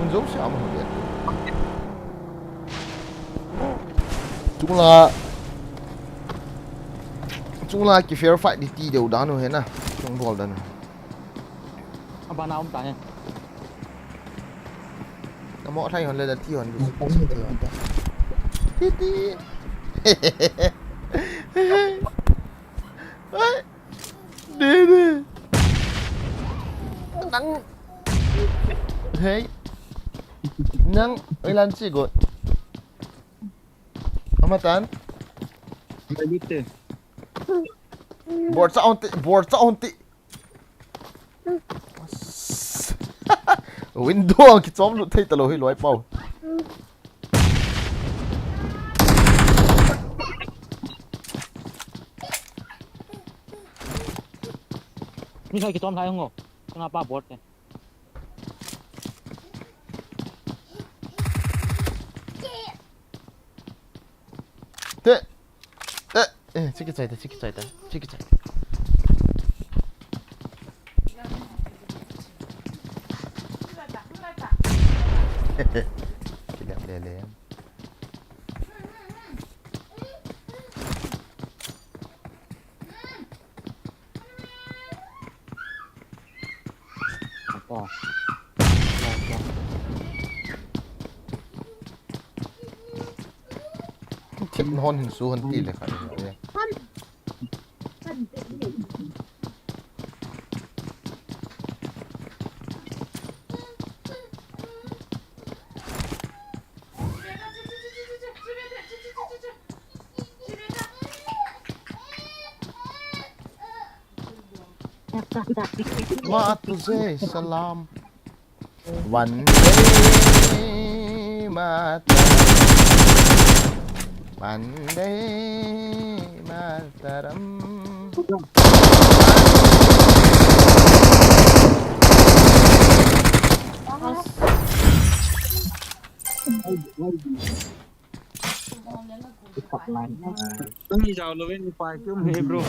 Mình giống sao mà không biết. Chúng là cái fair fight đi ti đều đá nữa hết nè. Chúng ball đó nè. Apa nak tanya? Nó mỏ thay hơn lên là ti hơn. Ti. Đi. Nắng. Hey. Nang ilan sigot? Amatan? Dito. Board sa onti. Window ang kitsom lu thay talo hi loi pau. Ni saya kita orang ngok. Kenapa bot ni? Cik saya. Tidak lele. Apa? Thiếp hôn hình xu hơn tỷ là phải được. माँ तुझे सलाम Vande Mataram Vande Mataram Ini jauh lebih nih Pak Kim. Hey bro.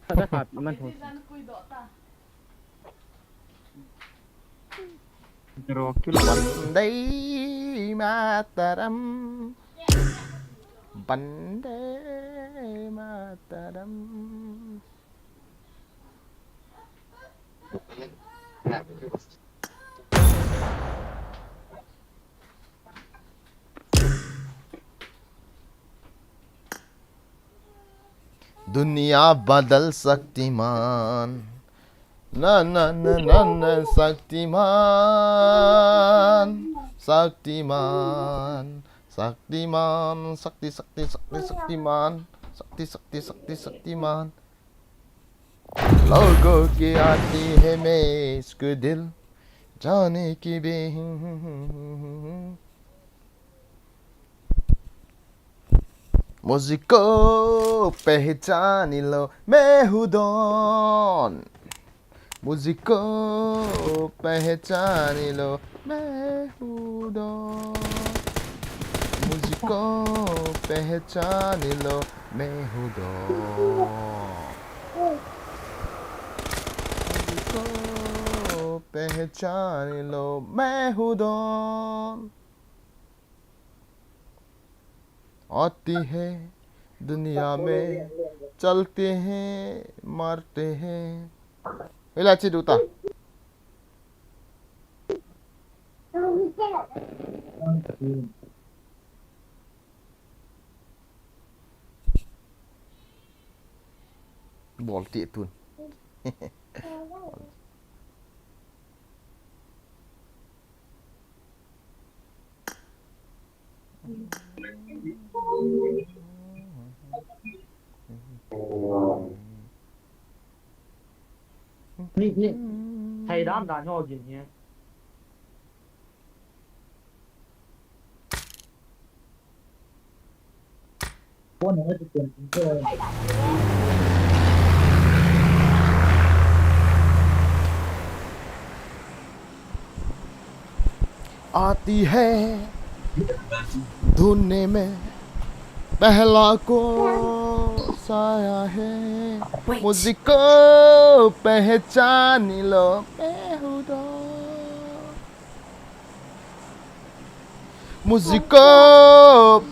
Ada kat man ho. Rocky Vande Mataram Vande Mataram दुनिया बदल शक्तिमान ना ना ना ना ना शक्तिमान शक्तिमान शक्तिमान शक्ति शक्ति शक्ति शक्तिमान शक्ति शक्ति शक्ति शक्तिमान लोगों की आती है मैं इसको दिल जाने की बे मुझको पहचान लो मैं हूँ डॉन मुझको पहचान लो मैं हूँ डॉन मुझको पहचान लो मैं हूँ डॉन मुझको पहचान लो मैं हूँ डॉन आती है दुनिया में चलते हैं मारते हैं इलाची दूता bol tiệt luôn Ni thầy đám đàn ho gì nhé. Có nữa thì tiền cũng chơi. आती है धुने में पहला को साया है मुझको पहचान लो मैं हूँ डॉन मुझको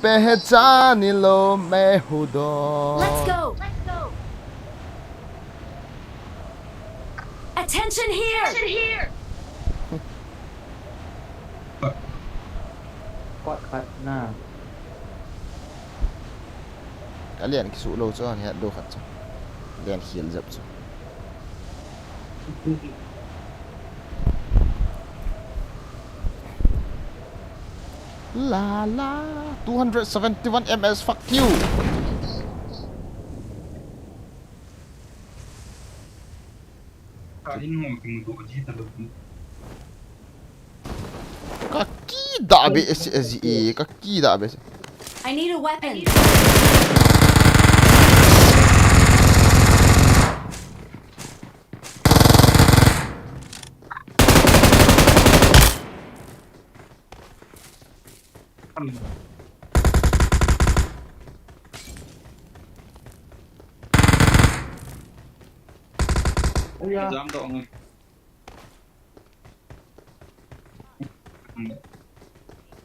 पहचान लो मैं हूँ don Let's go. Attention here. Quạt khát na. kalian kisulo cho ni do khat cho kalian heal zap cho la la 271 ms fuck you Kain mo kung doji talog. kaki dah habis SSE kaki dah habis I need a weapon. Jam to ang.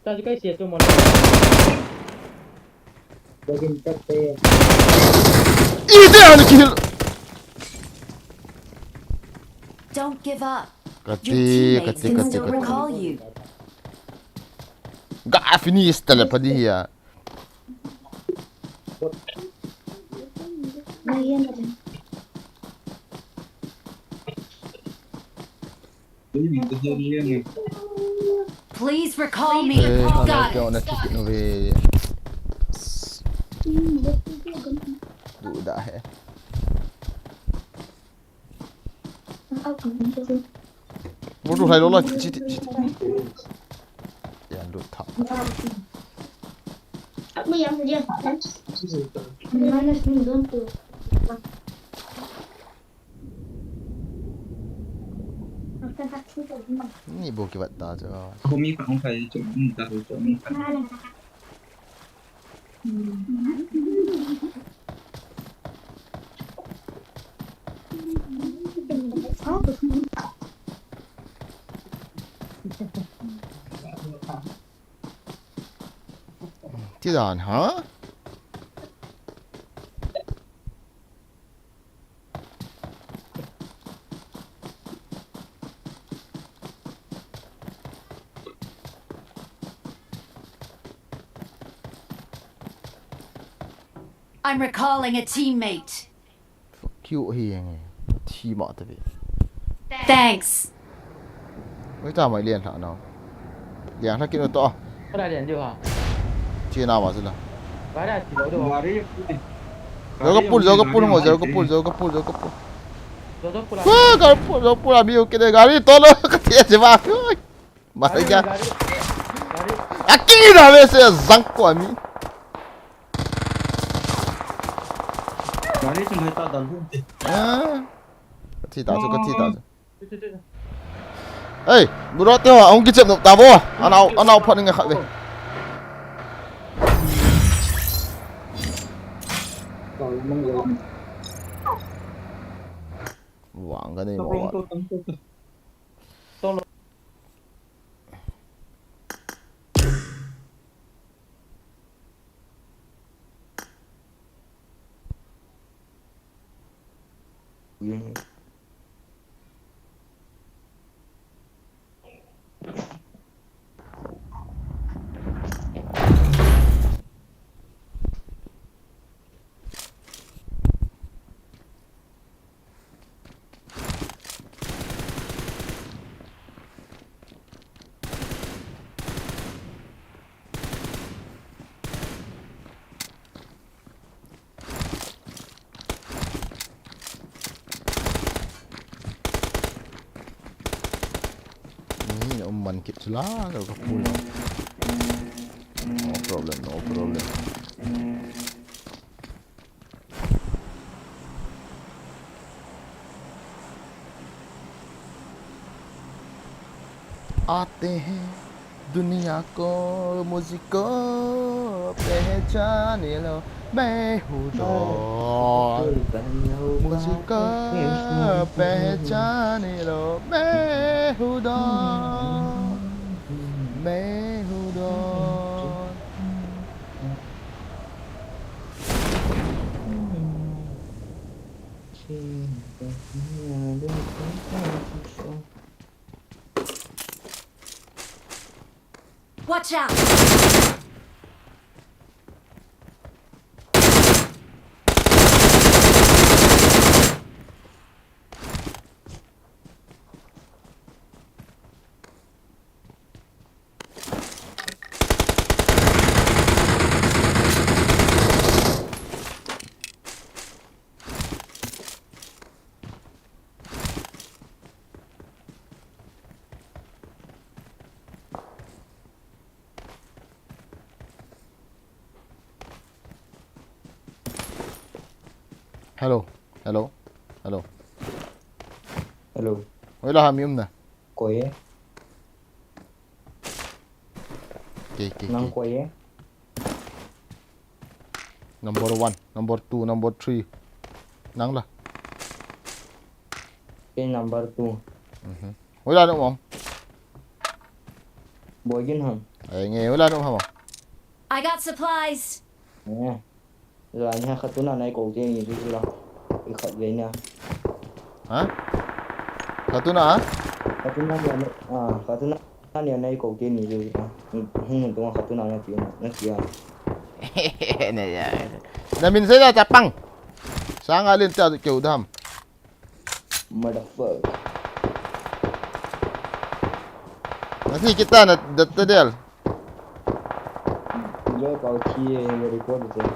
Ta chỉ cái xe cho mình. Bagin kate. ideal kill Don't give up. Your kati teammates kati can kati still kati recall you. gak finish tala pa dia Ini kejadian ni. Please recall me. hana Got kau it. na ticket no ve Budak Bodoh lah lola cicit. Yang lu tak. Apa yang saja? Mana sini tu? Ni bukan buat tak je. เขามีของใครจุดมีตาหูจุดมีใคร Tí đàn hả? I'm recalling a teammate. Cute hiền. Chi mọ tới. Thanks. Mấy ta mày liền hả nào? Liền thắc kia nó to. Có đại điện chưa hả? Chia nào mà xin là. Vãi đại chỉ đấu được không? Jauh kepul mau jauh kepul. Jauh pulang. Wah, jauh kepul ambil kita gari tolong ketia siapa? Mari ya. Gari. Aqui na vez é zanco a mim. ร้านนี้ฉันให้ตาดันหุ้นติ Ah. Ketia tak tu. Itu. Hey, budak tengok orang kecil nak tak bawah. Anak pot dengan kat dia. ก่อนมึงเลย Wang kan ni ตกลง bawa. ตัว Ni umman kit lah kalau kepul. No problem. आते हैं दुनिया को मुझको पहचाने लो मैं हूँ don मुझको पहचाने लो मैं हूँ don Watch out. Hello. Hello. Wala hamium na. Koye. Okay. Nang koye. Number 1, number 2, number 3. Nang lah. Okay, number 2. Wala na mo. Boy yun ham. Ay ngay wala na mo. I got supplies. Nè. Rồi nha, khát tuần này cổ chơi gì chứ đâu. Cái khát về nha. Ha? Satu na ha? Khát tuần này khát tuần này cổ chơi gì chứ đâu. Không tuần khát tuần này nó kia. Namin saya capang. Sang alin ta kêu dam. Motherfucker. Nanti kita nak datadel. Giờ có chi record rồi.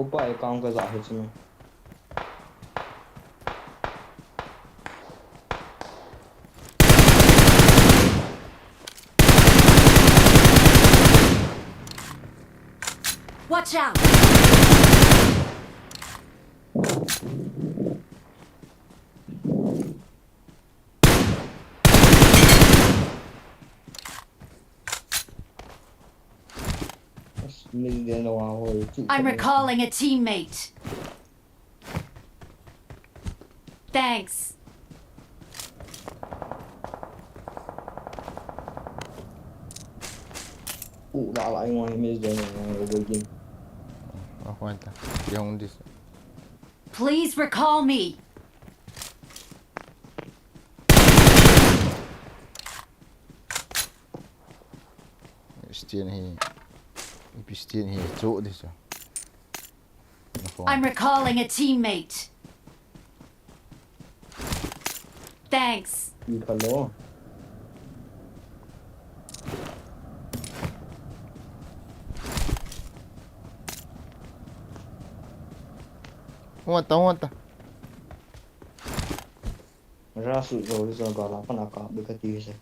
ऊपर एक काम का जाहिर से में Watch out! I'm recalling a teammate. Thanks. Đã lại ngoài mấy giờ này rồi game. Aguanta. Que é disso. Please recall me. Stehen hier. Ich bin stehen hier. So disso. I'm recalling a teammate. Thanks. Đi cả lỗ. Aguanta. Ra sự rồi giờ gọi là con nào cả bị cái gì vậy?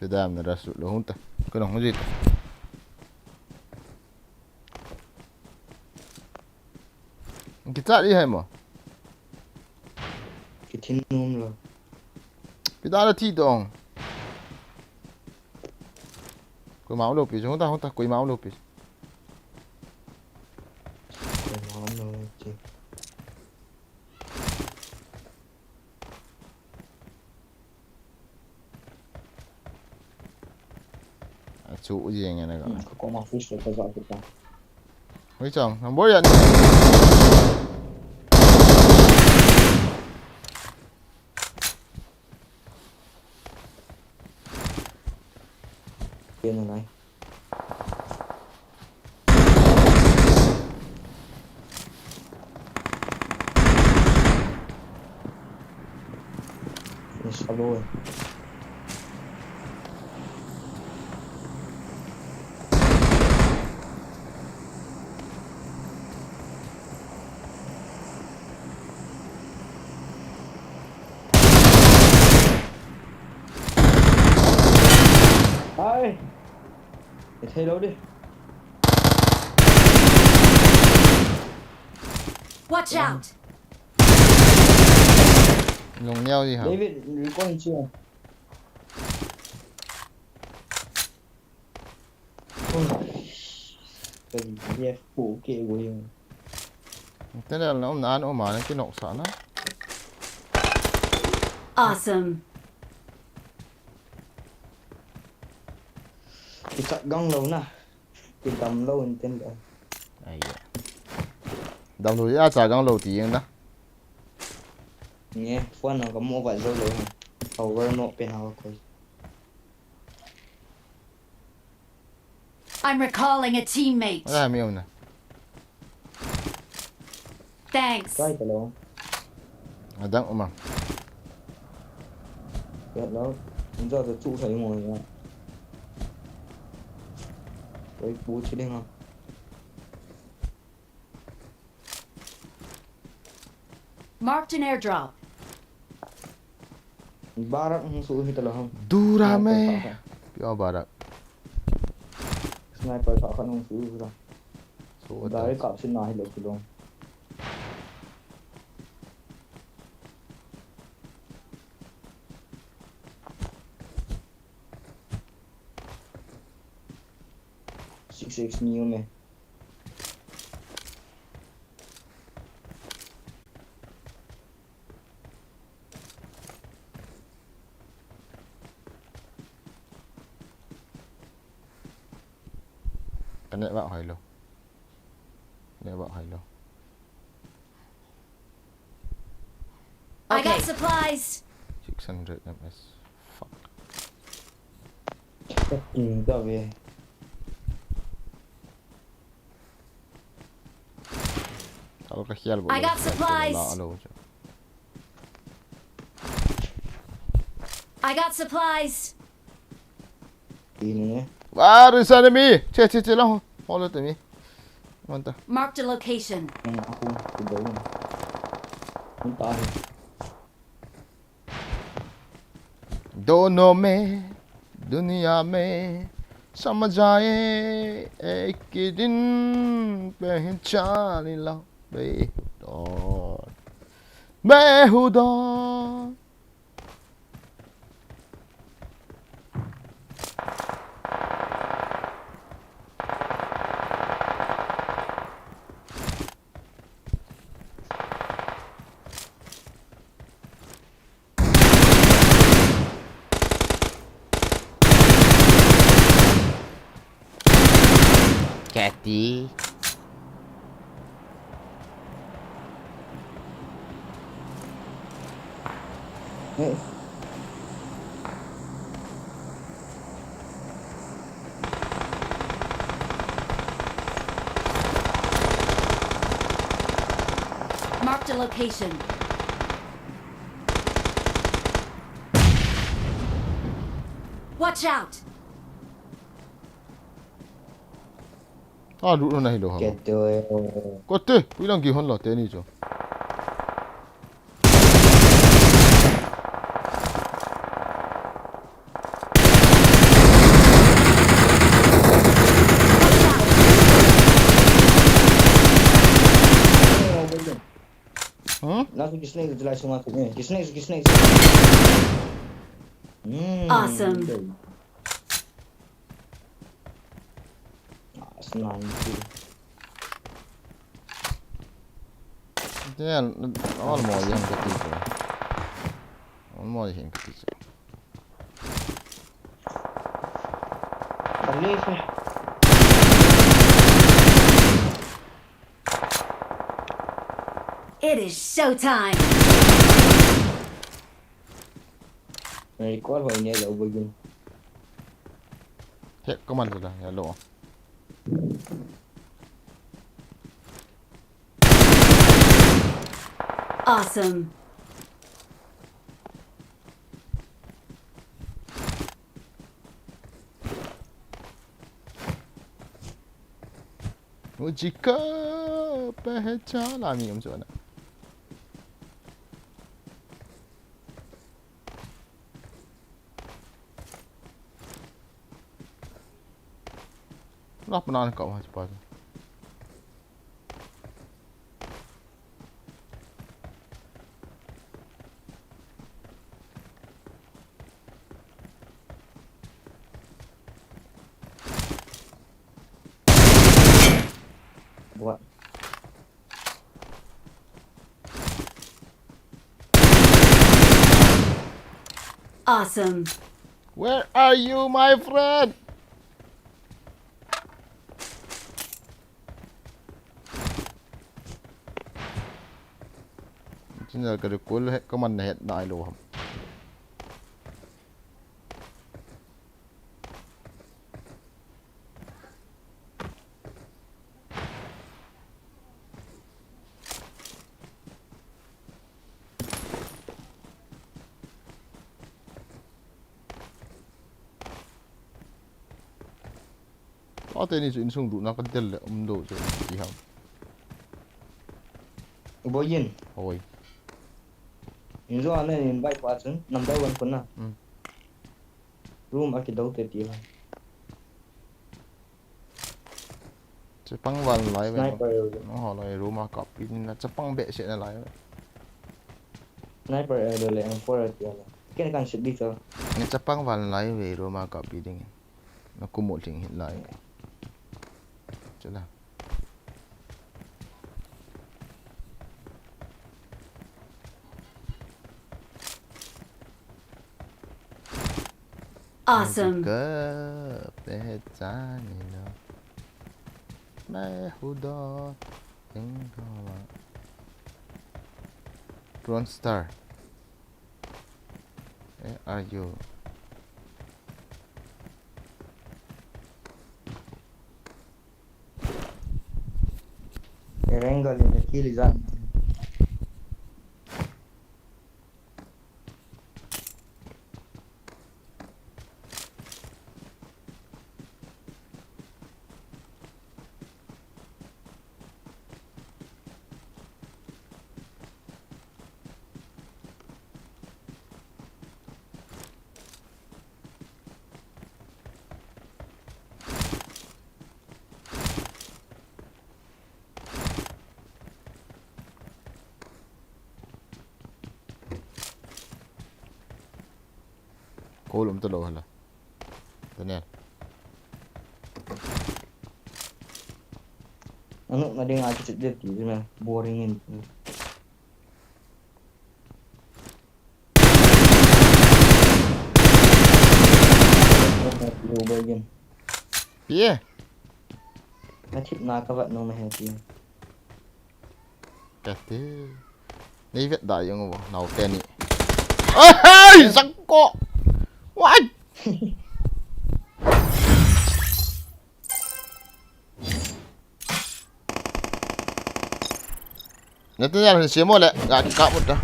Edam Nah rasu lo junta. Que no jodito. Que tá ali, irmão? Cái thiên nôm rồi. Cuidado ti dong. Coi máu lopes, junta, coi máu lopes. Cái máu rồi chị. Chủ gì anh này gọi. Có mà phút rồi có dạo được không? Mấy chồng, thằng bố nhận. Tiền rồi này. Sao rồi? Ai? Để thay đấu đi. Watch out! Lùng nhau gì hả? David, recording chưa? Cái gì vậy? Phụ kệ của em. Thế là nó nán ôm mà cái nọc sẵn á. Awesome. Cái chặt găng lâu nè. Cái tầm lâu hơn tên rồi. Ai da. Đồng thời ra trả găng lầu tiền đó. Nghe, phân nó có mua vài dâu lâu hả? Over nọ bên nào coi. I'm recalling a teammate. Ra miêu nè. Thanks. Cái cái đó. Đặng mà. Cái đó. Chúng ta được trụ thấy ngồi nha. Đấy, bố chỉ đêm không? Marked an airdrop. Barak không sụi thì là không? Durame. Pio barak. Sniper thọ không sụi rồi. So Đấy, cặp xin nói được luôn. Six nhiều mẹ. Cái này bạn hỏi luôn. Này bạn hỏi luôn. I got supplies. 600 ms. Fuck. Ra về. Kalau kasial boleh. I got supplies. I got supplies. Đi nữa. Ah, there's enemy. Che, long. Hold it to me. Mantap. Marked a location. Aku tidur. Entah. दोनों में दुनिया में समझ आए एक दिन पहचान ला बेहुदा बेहुदा Cathy. Marked a location. Watch out! 아, 룰은 나히로 하고. Gitu. 꽃대, 이런 기혼 라 때니죠. 응? Langsung di snake jelas semua aku. Di snake. Awesome. Senang sih. Det är allvarlig empati på det. Allvarlig empati. Boleh sih. It is showtime! Recall hồi nhớ là begin. Thế có mặt rồi đó, hello. Awesome! मुझको पहचान आमी हम जो ना Lah pernah kau cepat. Buat. Awesome! Where are you, my friend? Chính là cái cuối có mình hiện đại luôn. Có tên ini sung dulu nak kental umdo je diam. Boyin. Oi. Inzo ane invite pasun. Number 1 pun na. Room aki dau te dia. Jepang wan lai vậy. Sniper. Nó họ lại Roma copy nên là Jepang bệ sẽ là lại. Sniper ada le yang for dia. Kan kan shoot bisa. Nghe Jepang wan lai về Roma copy đi. Nó cũng một trình hiện lại. Chứ là Awesome! Ke pehचान लो मैं खुदा tinggal Bronze Star. Where are you? Rengal ini kill zan. Kolum tu loh lah. Tanya. Anu ada yang aja dia tu sebenarnya boringin. Yo bagian. Iya. Nanti nak kawan nama hati. Kata. Ni vet dah yang apa? Nau ten ni. Hai, sangkok. What? Nanti jangan semua le, gak kak mudah.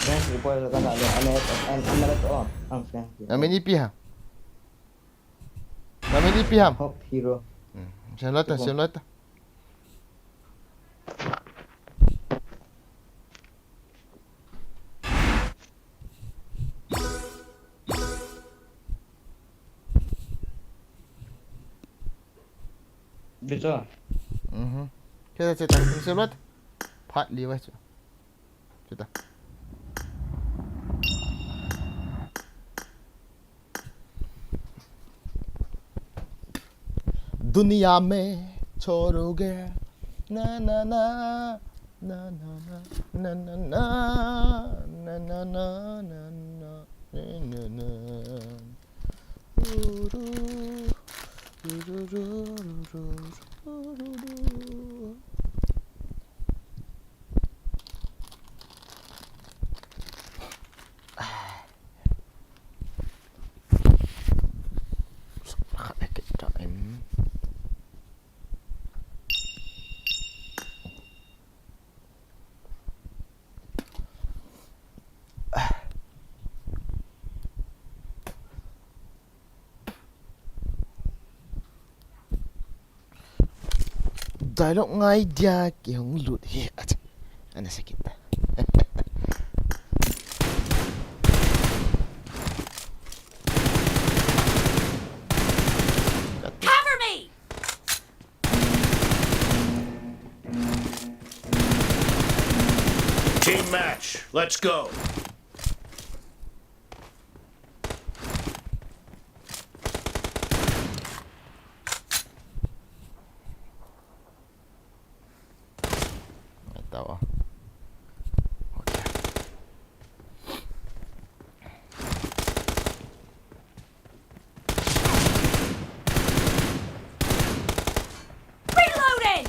Kan report kan ada anak tu oh, kan. Nama ni piham. Nama ni piham. Hop hero. Siapa tu? Siapa tu? Betul. Cerita. Siapa tu? Part liwat tu. Cerita. दुनिया में छोड़ोगे ना ना ना ना ना ना ना ना ना ना ना ना ना ना ना dialog ngai dia ki hong lut he acha ana sakit ta Cover me! Team match. Let's go. tahu ah. Reloading!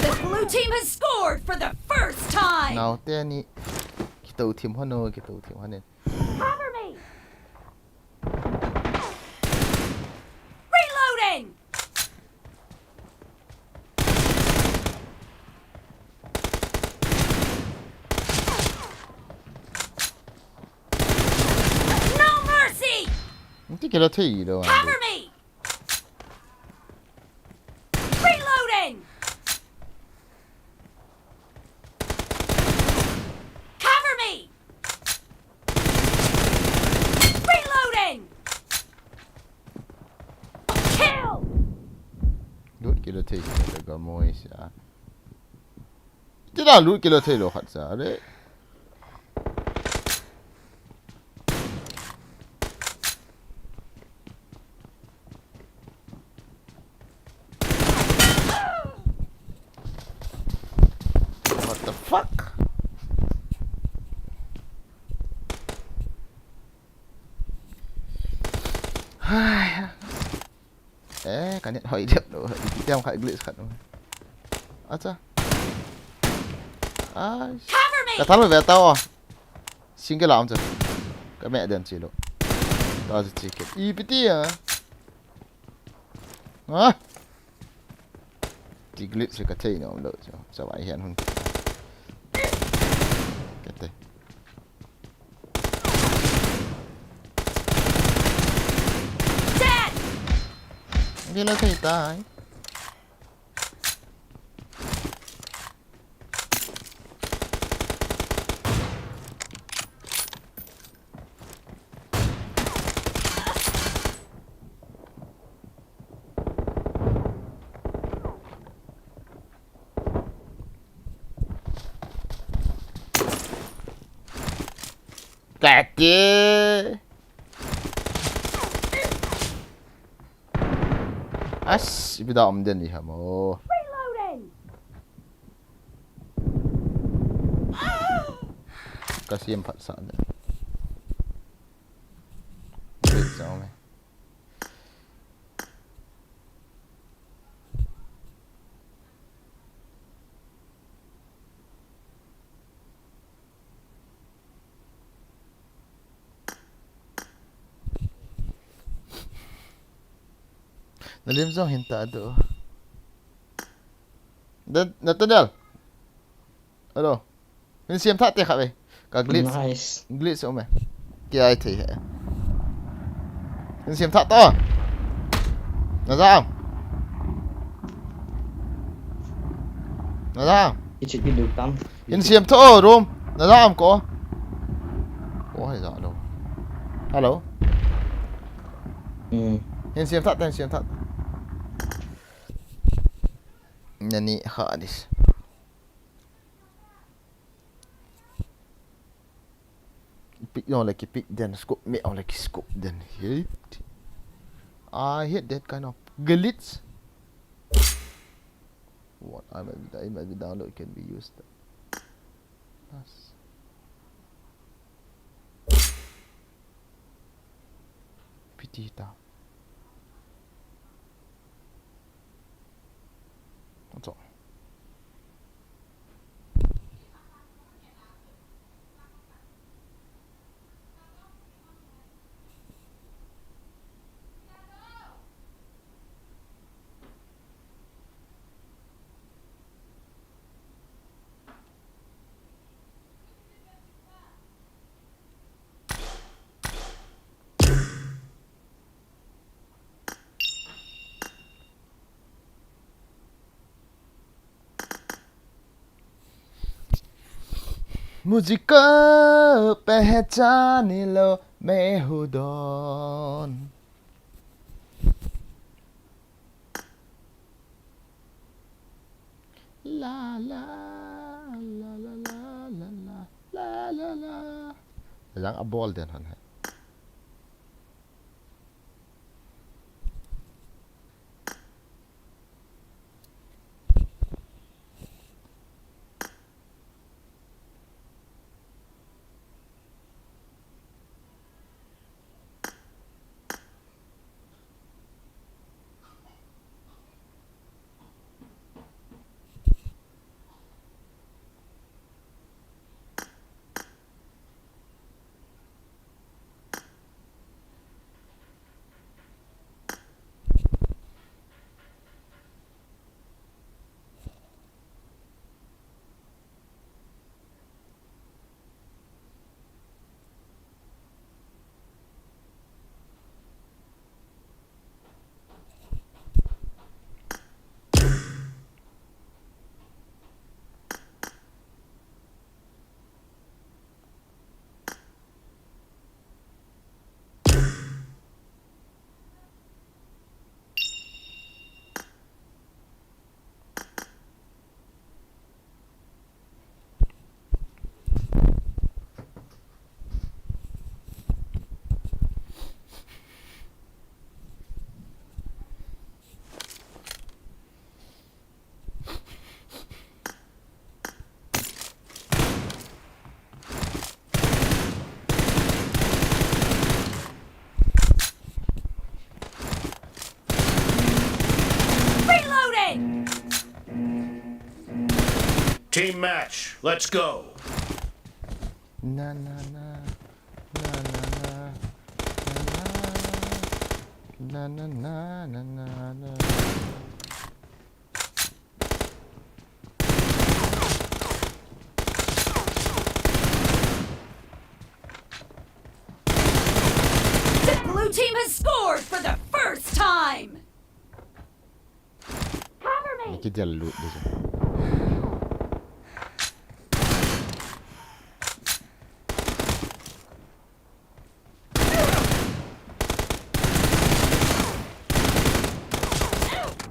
The blue team has scored for the first time! Nào te ni kita utim hono kita utim hono Cover me! Reloading! No mercy! nanti kita thay đâu à Cover me! Reloading! Cover me! Reloading! Kill! lut kita thay kita ga moi sa tidak lut kita thay lo khat sa đấy what the fuck cái điện thoại đẹp rồi thì theo khai glitch khẩn rồi acha Cover cái me! thằng này về tao à xin cái làm rồi cái mẹ đèn chỉ lộ tao sẽ chỉ cái EPT à hả thì glitch cái thay nó đợi cho sao vậy hiện hơn cái tay Dead! đi lên thay tay kaki. As, bir daha omden ni hamo. Kasih 4 saat. Wait sama. Nalim zong hinta tu. Natadal. Alo. Min siam tak teh khabe. Ka glitch. Nice. Glitch ome. Kia ai thi hai. Min siam tak to. Nazam. Nazam. Cái chuyện đi được tắm. Min siam to room. Nazam ko. Ko hai za lo. Hello. Ừ. Min siam tak, siam tak. Nani hadis. Pick on like pick then scope me on like scope then hit. I hate that kind of glitch. What I might be download can be used. That's pity ta. That's all. मुझको पहचान लो मैं हूँ don La La La La La La La La La yang abol den han hai Team match. Let's go. na na na na na na na na na na. The blue team has scored for the first time! Cover me! Ni kita loot dia tu.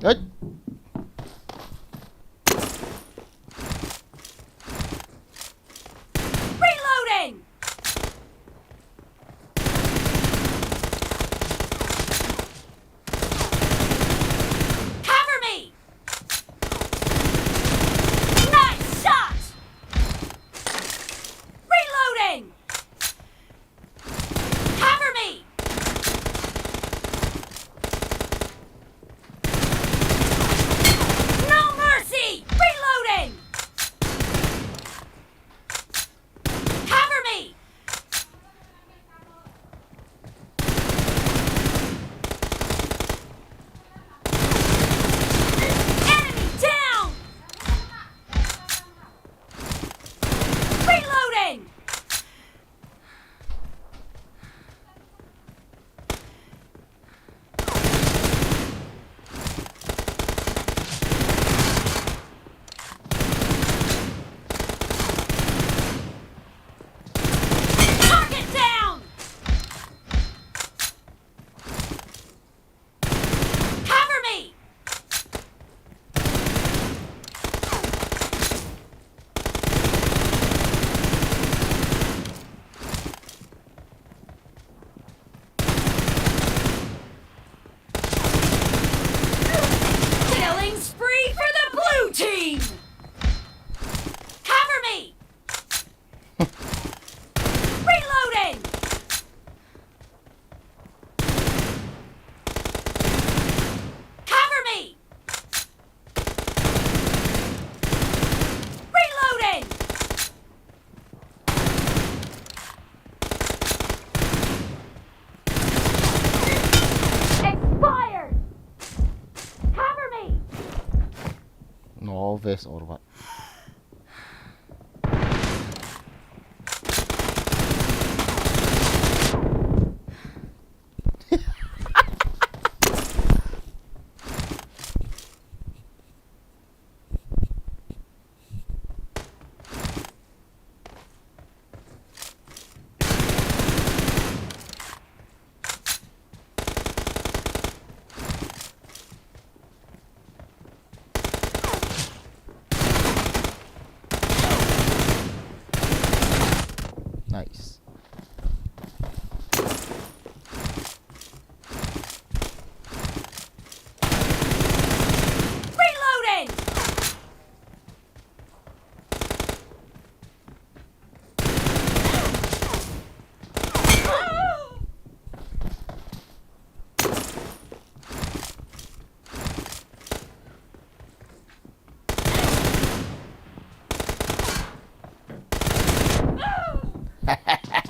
Ấy. Reloading! Oh, vest or what? Nice. Reloading!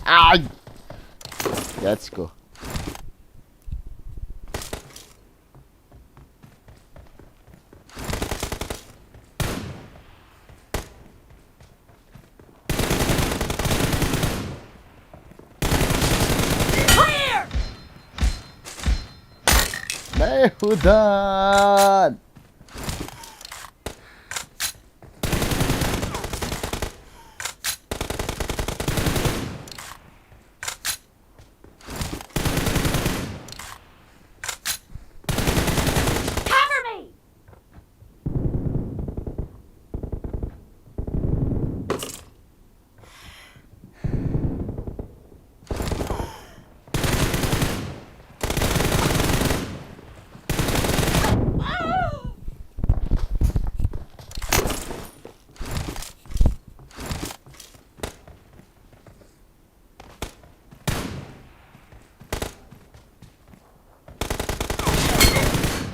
Ay! Let's go. Clear! Mehudan! Cover me!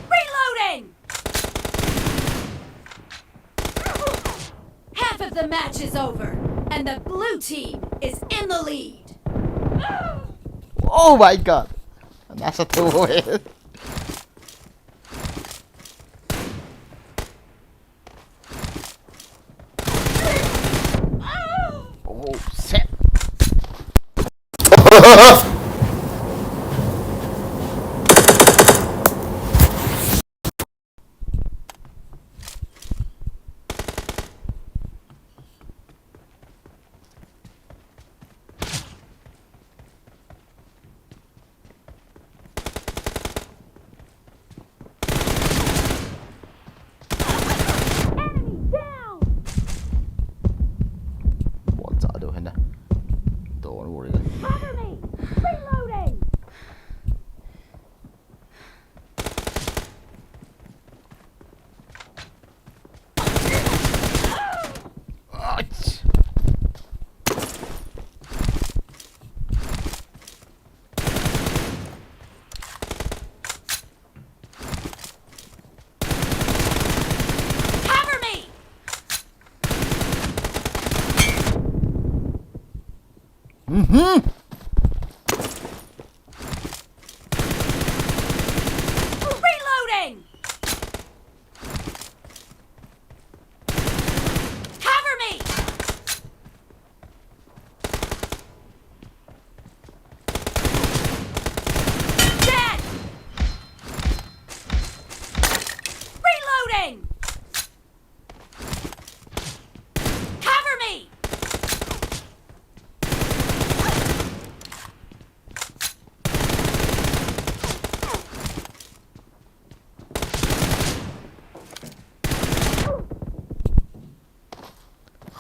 Reloading! Half of the match is over, and the blue team is in the lead. Oh my god! Nasa tubo eh. Oh, shit! Enemy down! What's I doing there? Don't worry. Cover me! Reloading! Ach. Cover me! Mm-hmm. Reloading! Cover me! Dead! Reloading! Cover me!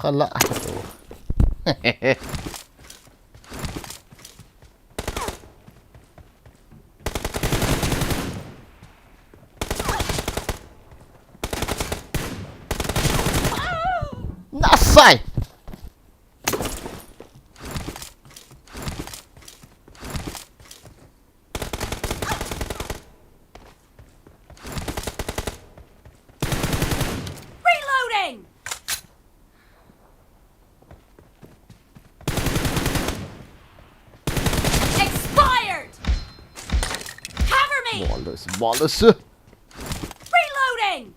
خلا Nasay! Reloading! Expired! Cover me! Ballers, ballers. Reloading!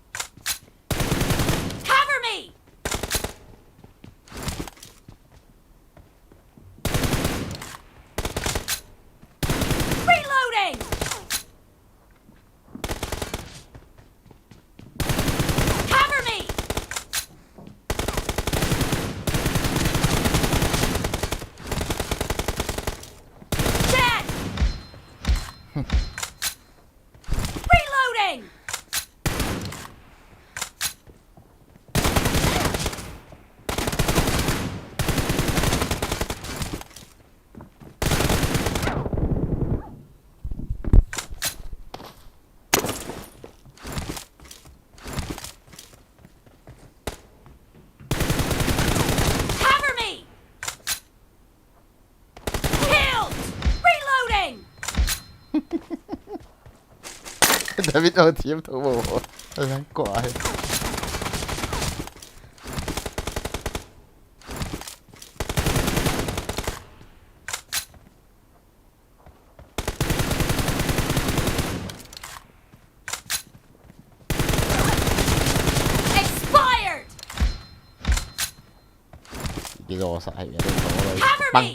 Davidเอาทีมถูกโอ้อะไรกว่า Expired! กิโลใส่เนี่ยเลย Cover ปัง me!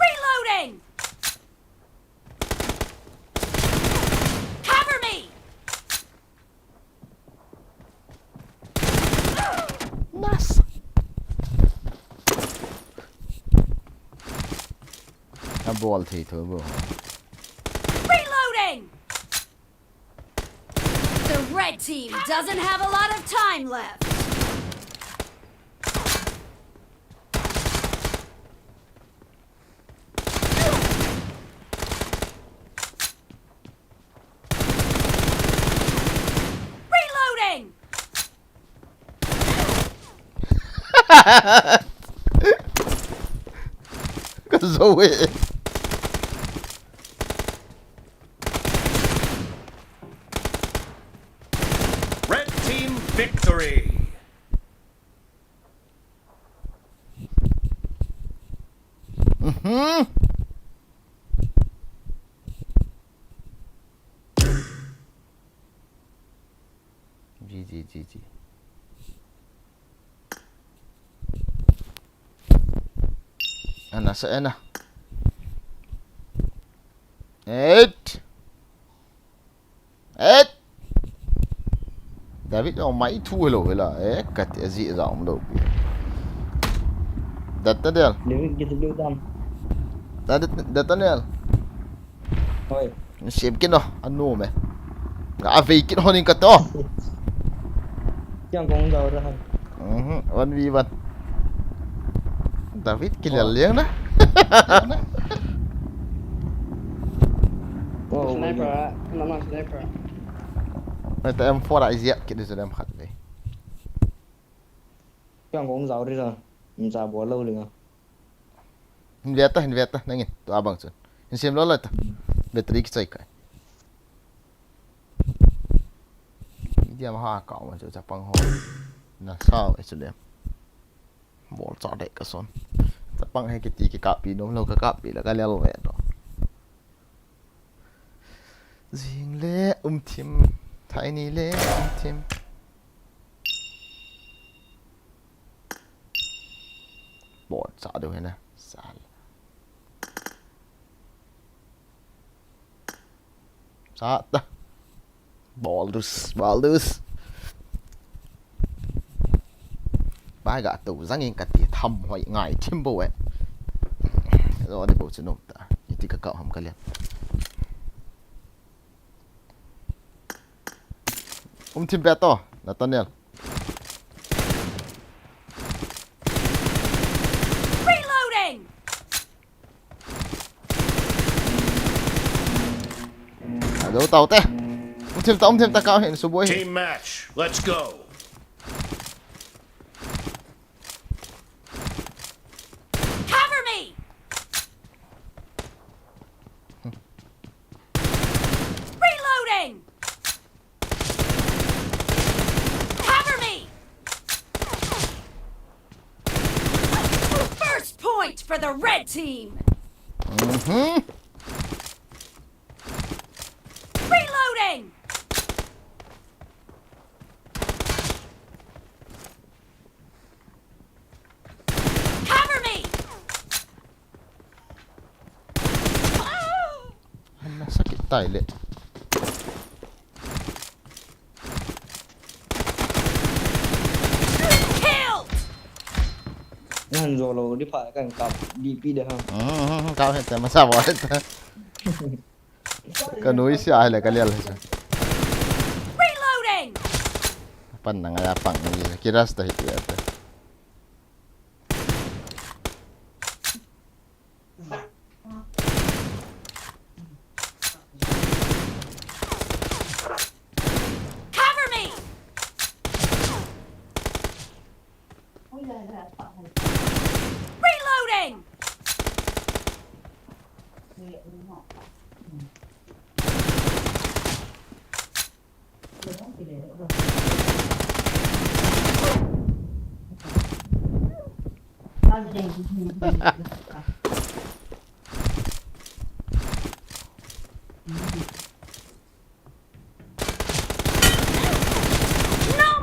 Reloading! Cover me! น่าสถ้าบอลทีเธอบอก Reloading! The red team doesn't have a lot of time left. Reloading! ก็โซเว Red team victory. จีอันน่ะเสียนะเอ็ดดาวิดเอาไม้ทุ่ยเลยล่ะกัดจีจะเอามาดูดัตเตอร์เดล David gitu dulu tam. ดัตเตอร์เดล Oi. เสียบกินเนาะอันนู้นไหมก็อาเวกินหัวนี่กัดต่อ Yang kong jauh dah. วันวีวันดาวิดกินเหลี้ยงนะ Oh. Sniper, no sniper. แต่เอ็มฟอร์ไอเซียกินจะเอ็มขัดเลย Yang kong jauh đi rồi. Mình ra bỏ lâu liền à. เห็นเวียตนั่งเงินตัวบังซุนเห็นเสียมล้อเลยตัวเบตรีกิจใจกันเดี๋ยวมาหาเก่ามันจะปังหอน่าเศร้าไอ้สุดเลยบอลจ่อเด็กกระสนจะปังให้กิตีกิกะปีน้องเรากะกะปีแล้วก็เลี้ยวแหวนต่อจิงเล่ทิมไทยนี่เล่ทิมบอลจ่อดูให้นะสาSata. Baldus. Ba gã tù răng in cắt tiệt thầm hoại ngài chim bồ ấy. Rồi đi bộ chân nôm ta. Như tí cả cậu hầm cả liền. Tim bè to. Nathaniel. Reloading! Đâu tàu te. Ông thêm ta cao hiện số bối. Team match. Let's go. Cover me! Reloading! Cover me! First point for the red team! Reloading! Cover me! Sakit tayo le. Killed! Yan Zolo đi phải cảnh cặp DP được không? Cao hiện tại mà sao bỏ hết ta. Cái núi xe ai lại cái liel hết. Reloading! Pan nga pang ni kiras ta hit yata. Cover me! Reloading! No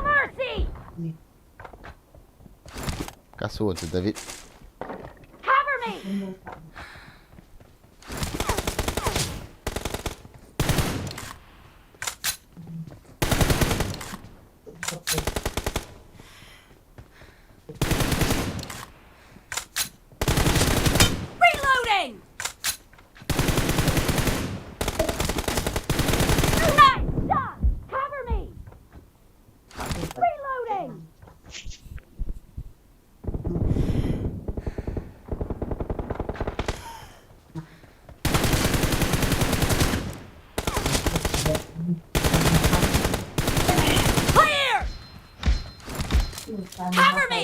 mercy! Cazzo, David. Cover me! Reloading! Nice shot! Cover me! Reloading! Clear! Cover me!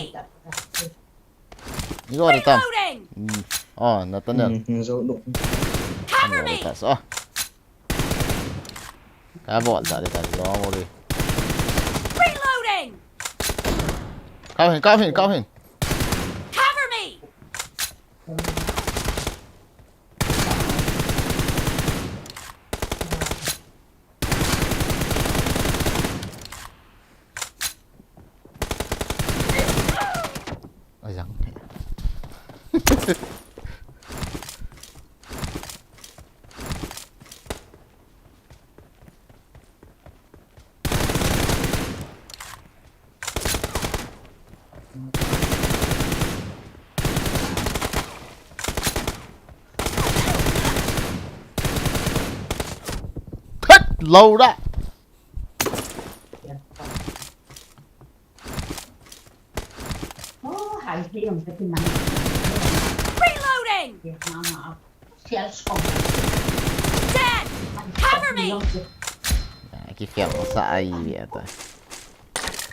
Igo Tam. Reloading! Oh, Nathaniel. Dấu đụng. Cover Allora, me! cazzo. Oh. A volta, dai, vamos lì. Reloading! Cao hình. Cover me! Ôi giời. Thất lâu đó. Hải thì làm cái này Reloading! Việt Nam mà sẽ sống Dead! Cover me! Che fiamma sai vieta.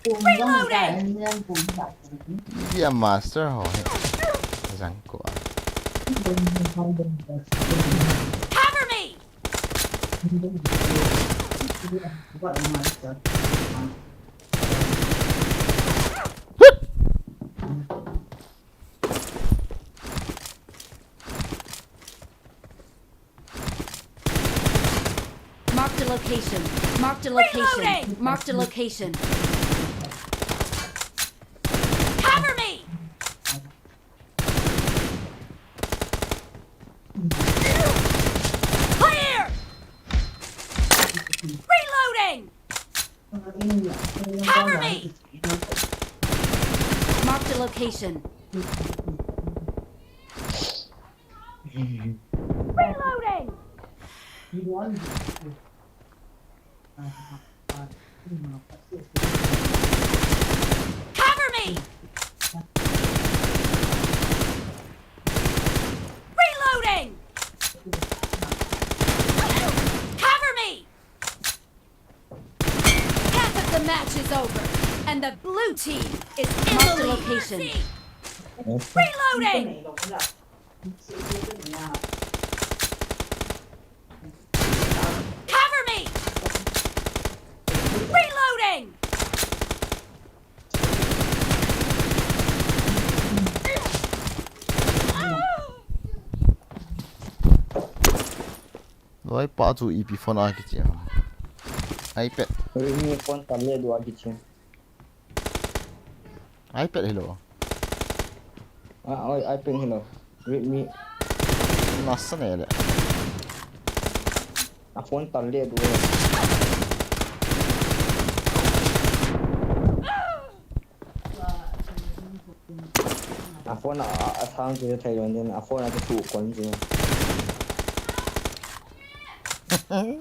cùng giống cái nên cùng vậy Via master ho. Giang qua. Cover me! vậy mà sợ Marked a location. Marked a location. Reloading! Marked a location. Cover me! Clear! Reloading! Cover me! Marked a location. Reloading! Cover me! Reloading! Cover me! Half of the match is over, and the blue team is in the location. Reloading! Cover me! Reloading! Rồi bỏ trụ EP phone ai cái gì. iPad. Ini phone tali dua gitu. iPad hello. Oi iPad hello. Redmi. Nossa nele. Phone tali dua. Phone sang cái thay rồi nên phone là cái trụ quấn gì. Kill!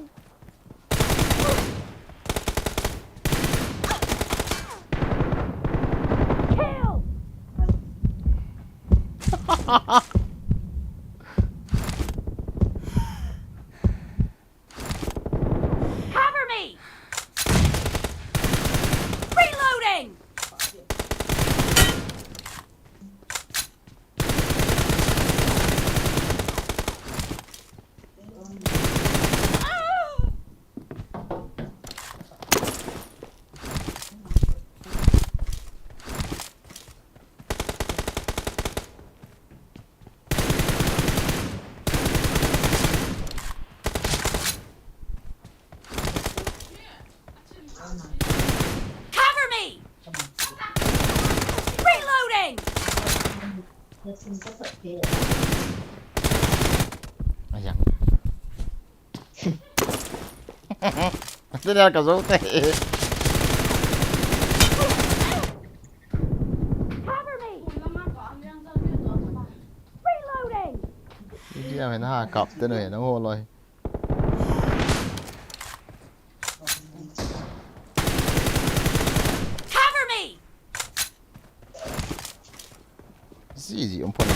Cover me! Reloading! อะไรอย่าง这两个肉对， Cover me! Reloading! นี่เห็นห้ากลับเต้นเลยนะโว้ย Cover me! It's easy un po' di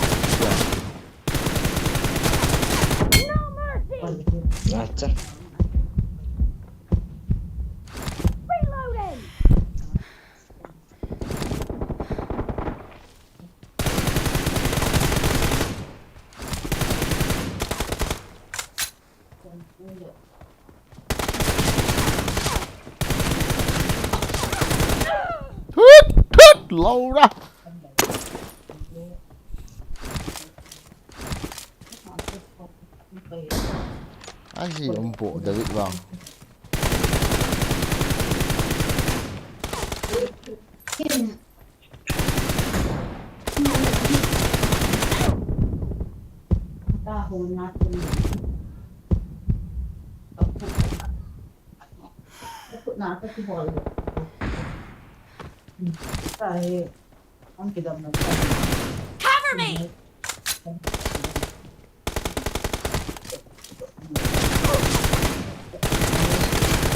No mercy! อาจจะ Reloading! Thuyết lâu ra anh gì ông bộ David vào Cover me!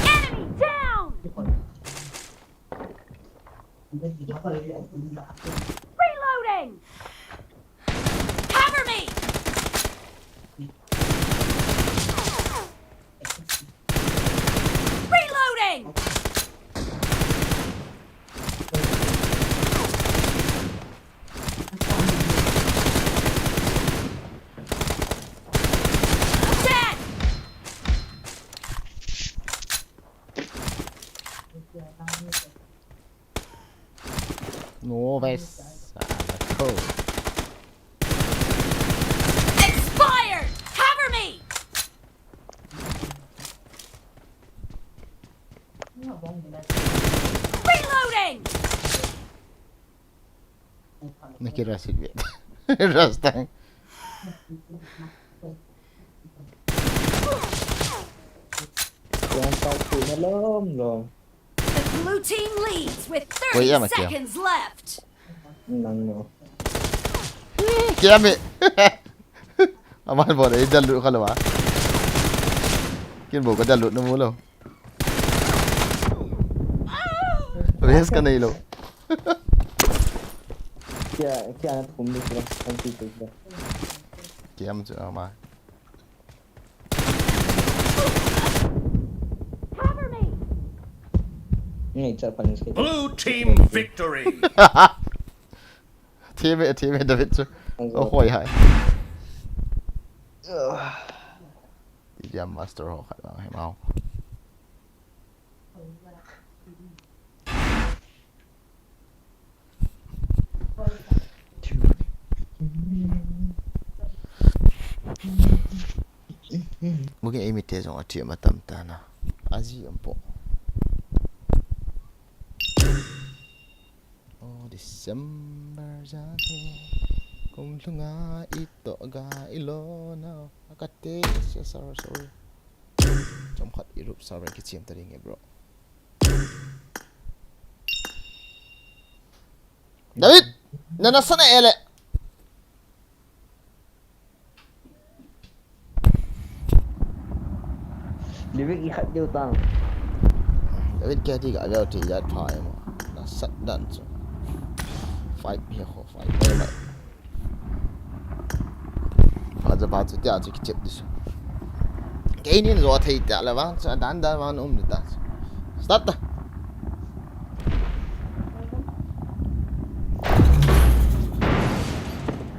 Enemy down! Reloading! Cover me! Reloading! Dead! no vest cool Expired! Cover me! Reloading! nakira si Viet Rastang yang tahu malam loh The blue team leads with Oh, 30 yeah, Mateo. seconds left. nang no kaya mi aman bo de dalut ka lawa kin bo ka dalut no mo lo res ka nei lo kia kia anak kumbi kira nanti tu kira kiam chu ma Cover me! ni Japan sekali Blue team victory. team David chu o hoi hai Diam master ho khat hai mau mungkin imite jong atia matam tana aji ampo oh December jane kum lunga ito ga ilona akate sia sorry chom khat irup sarang ki chiam taring e bro David nana sana ele Livik ikat dia utang David kia tiga gao ti yat phai mo na sat dan so fight here ho fight mai ba chu tia chu ki chep dis cái này rồi thì trả là vắng đánh đá vắng ôm được ta start ta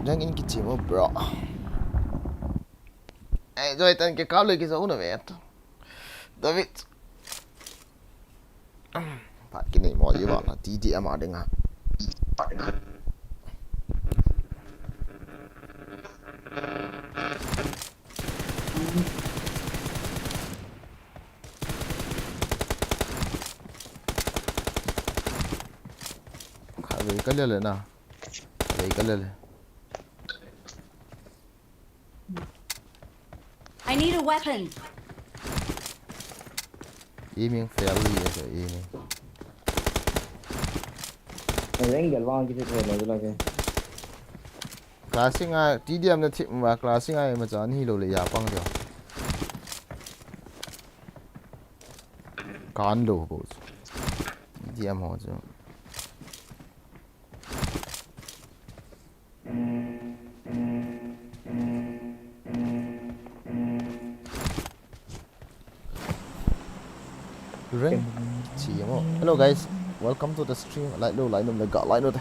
đang in cái gì mà bro rồi tên cái cáo lên cái dấu này vậy David phát cái này mọi gì bảo là tí tí mà đừng à cái lên nào cái lên I need a weapon. Aiming fairly at aiming. Reng gal wang ki the le la ke. Classing I TDM na tip ma classing I ma chan hi lo le ya pang jo. Kan lo bo. TDM ho jo. Ring. Hello guys, welcome to the stream. Like lo like num le ga like lo te.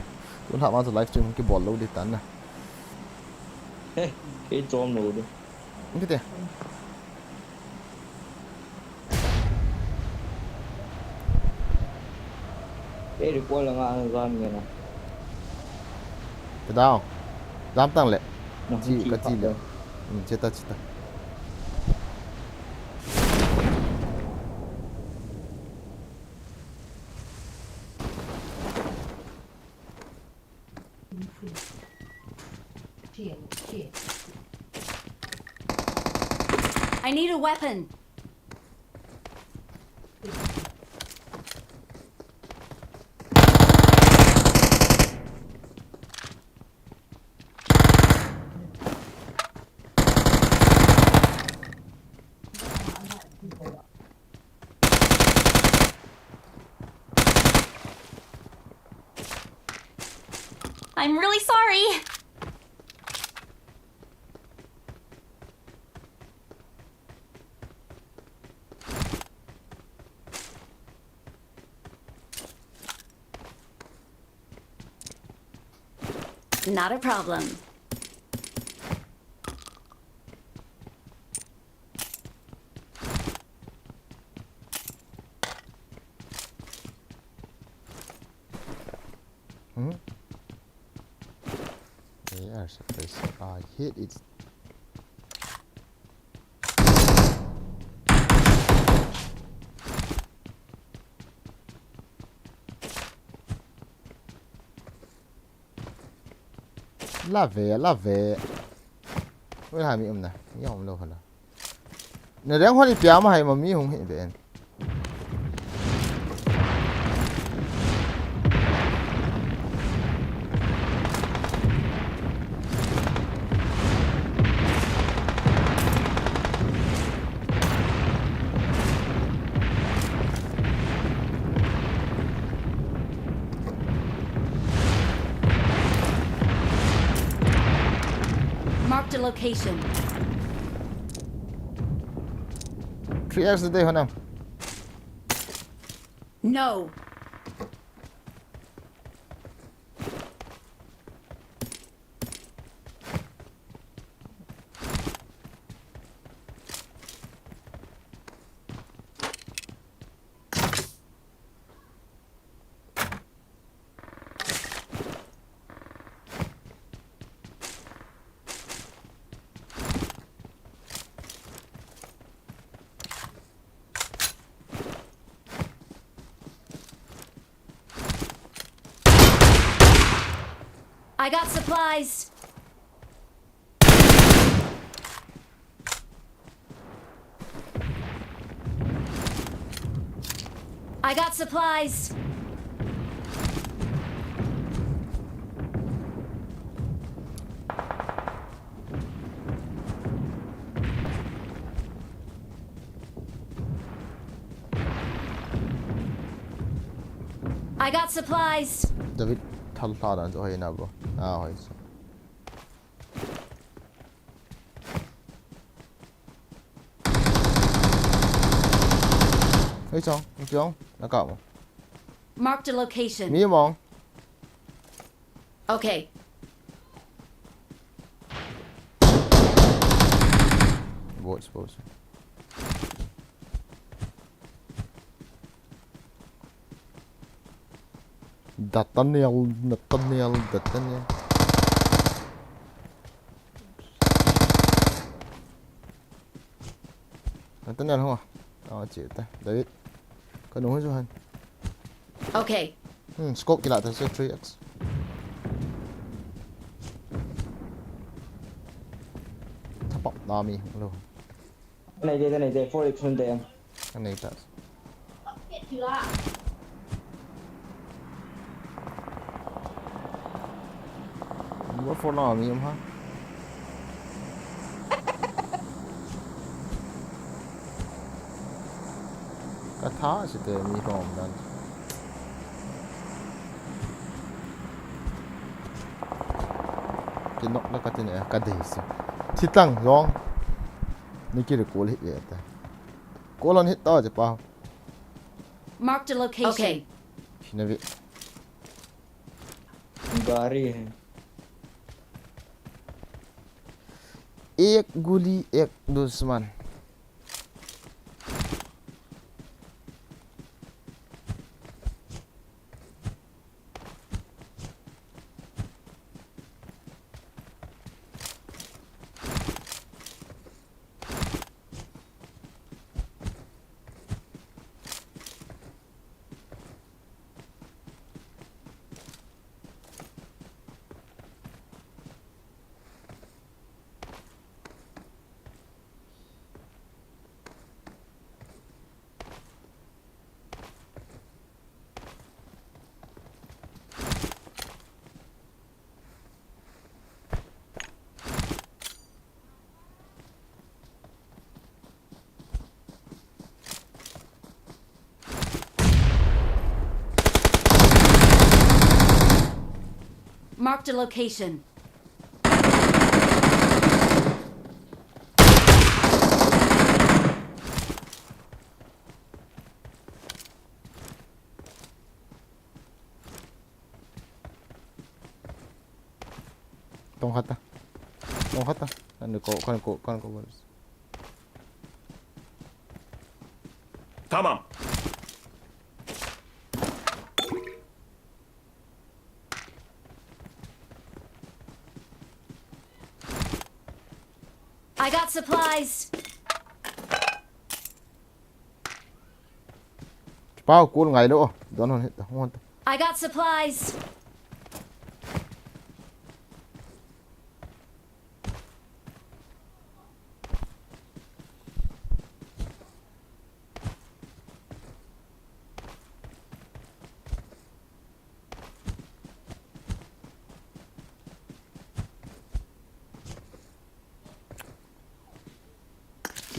Don't have to live stream ki ball lo di tan na. Cái chom lo đi. Cái gì? Cái được qua là ngang ra người nào. Cái đâu? Dám tăng lệ. Nó Chỉ chỉ có pháp chỉ rồi. là. Chết ta chết ta. I need a weapon. I'm really sorry. Not a problem. Yes, I hit it. La về. Với hai mi nè, mi không lâu hả? Nè đang hoa đi bia mà hay mà mi không hiện về. Marked a location. 3x đây hả em? No. I got supplies. I got supplies. I got supplies. David thal thal an cho hay na bro. Hỏi. Thấy không? Thấy không? Nó cậu. Marked a location. Mi mong. Okay. Boys. Nathaniel. Nathaniel. không à? Chị ta. David. Có đúng rồi anh. Okay. Scope kila ta sa 3x. Tapak dami. Hello. Đây đây 4x luôn đây em. Cái này ta. Bữa phone nào mi em ha. Cái thá sẽ tới mi không dan. Cái nóc nó cái tên này cái đấy sao? Chỉ tăng rong. Ni kia được cố hit vậy ta. Cố lần hit to chứ bao. Marked a location. Okay. Sini vi. Gari है. एक गोली एक दुश्मन. Marked a location. Tông hết ta. Anh con cô. Tamam. I got supplies. Bao cố ngày nữa. Đón hồn hết không ta. I got supplies.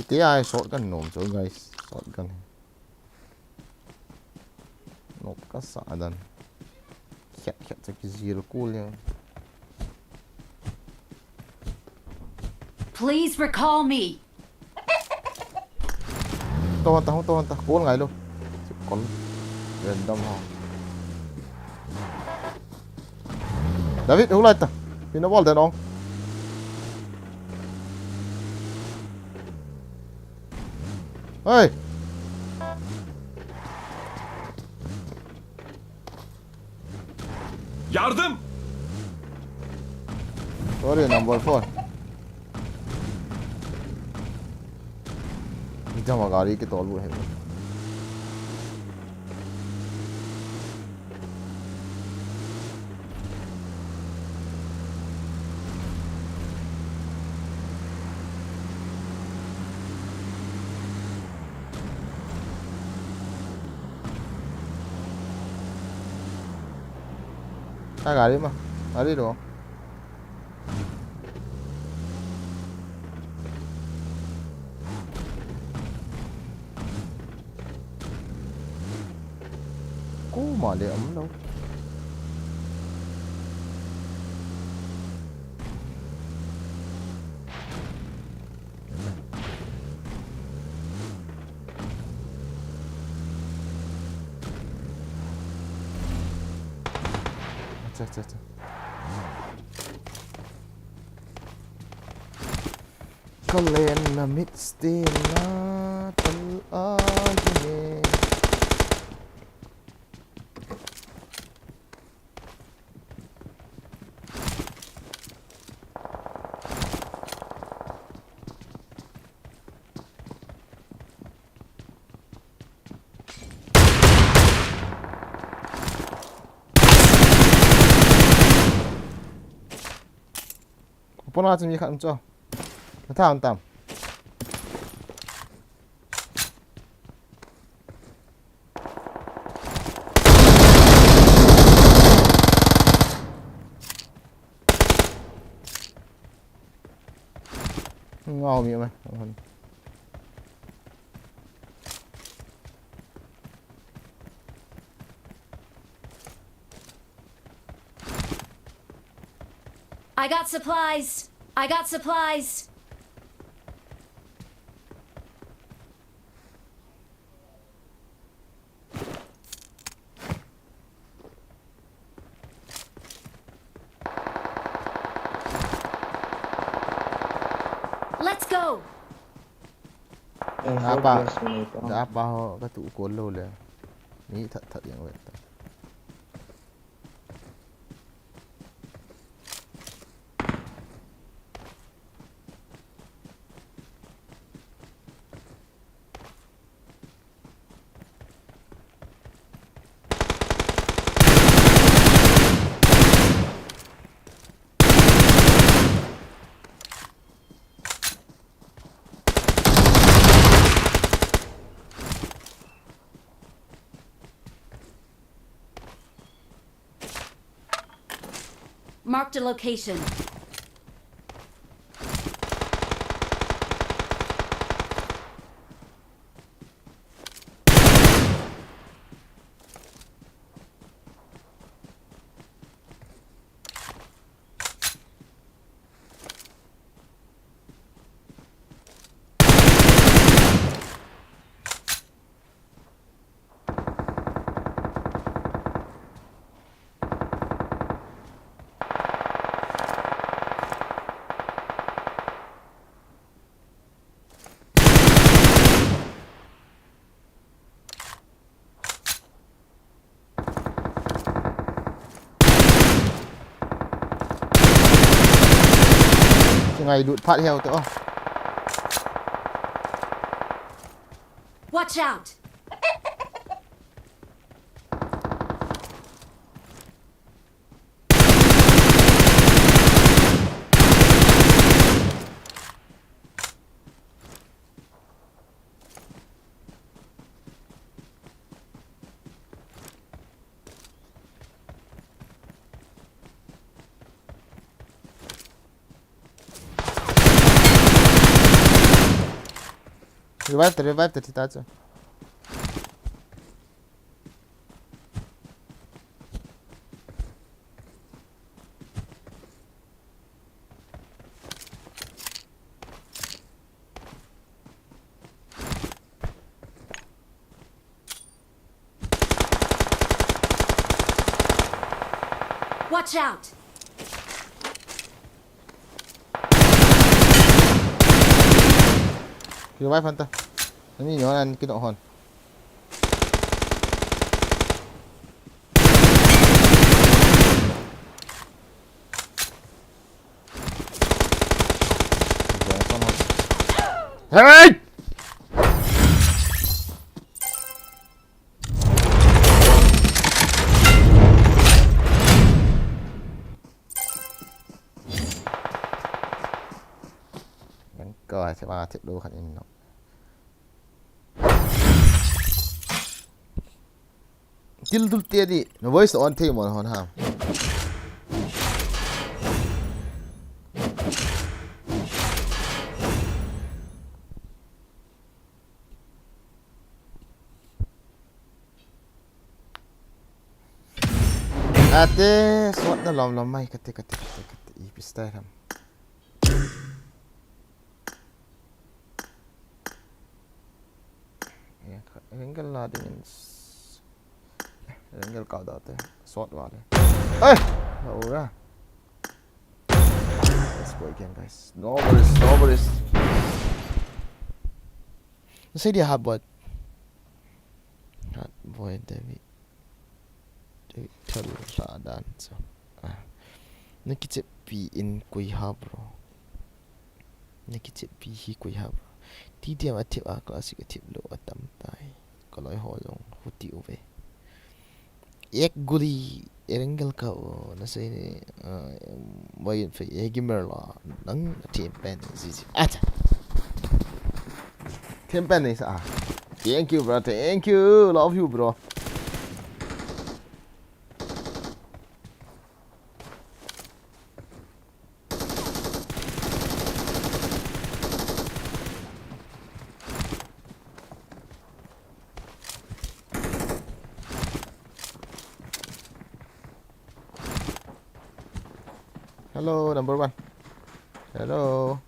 Cái ai shotgun nôm cho guys. Shotgun. Nộp cả xã đàn. Khét cho cái gì rồi cool nha. Please recall me. To ta. Cố ngày luôn. Còn random ho. David, hur lite? Finna valde någon. Hej! Yardım! Sorry, number 4. जमा गाड़ी के तौल वो है क्या गाड़ी दो cố mà để ấm đâu अच्छा Kalian mitstina talagine Apa nak cakap macam? Tahan tam. ngò miệng mày I got supplies. I got supplies. Let's go. apa apa ho cái tụ cuốn lâuเลยnghĩ thật thậtอย่างvậy Marked a location. ngày đụt phát heo tao Watch out. revive thì ta chứ Watch out. revive phân ta nó nhìn nó là cái độ hồn hey coi sẽ ba thiệp đồ khẩn in nó kill dul tia di no voice on the mon hon ham ate swat na lom mai kate I pistol ham ya enggak lah dengan enggak kau dah teh swat wale ora let's go again guys no worries saya dia habot boy David thal radan so nakicip pi in kui ha bro nakicip pi hi kui ha bro ti dia ma tip a classic tip lo atam tai kalau ho long huti uve ek guri erengel ka na sai ne boy fe egimer la nang team pen zizi acha team pen is thank you bro thank you love you bro Hello, number one. Hello.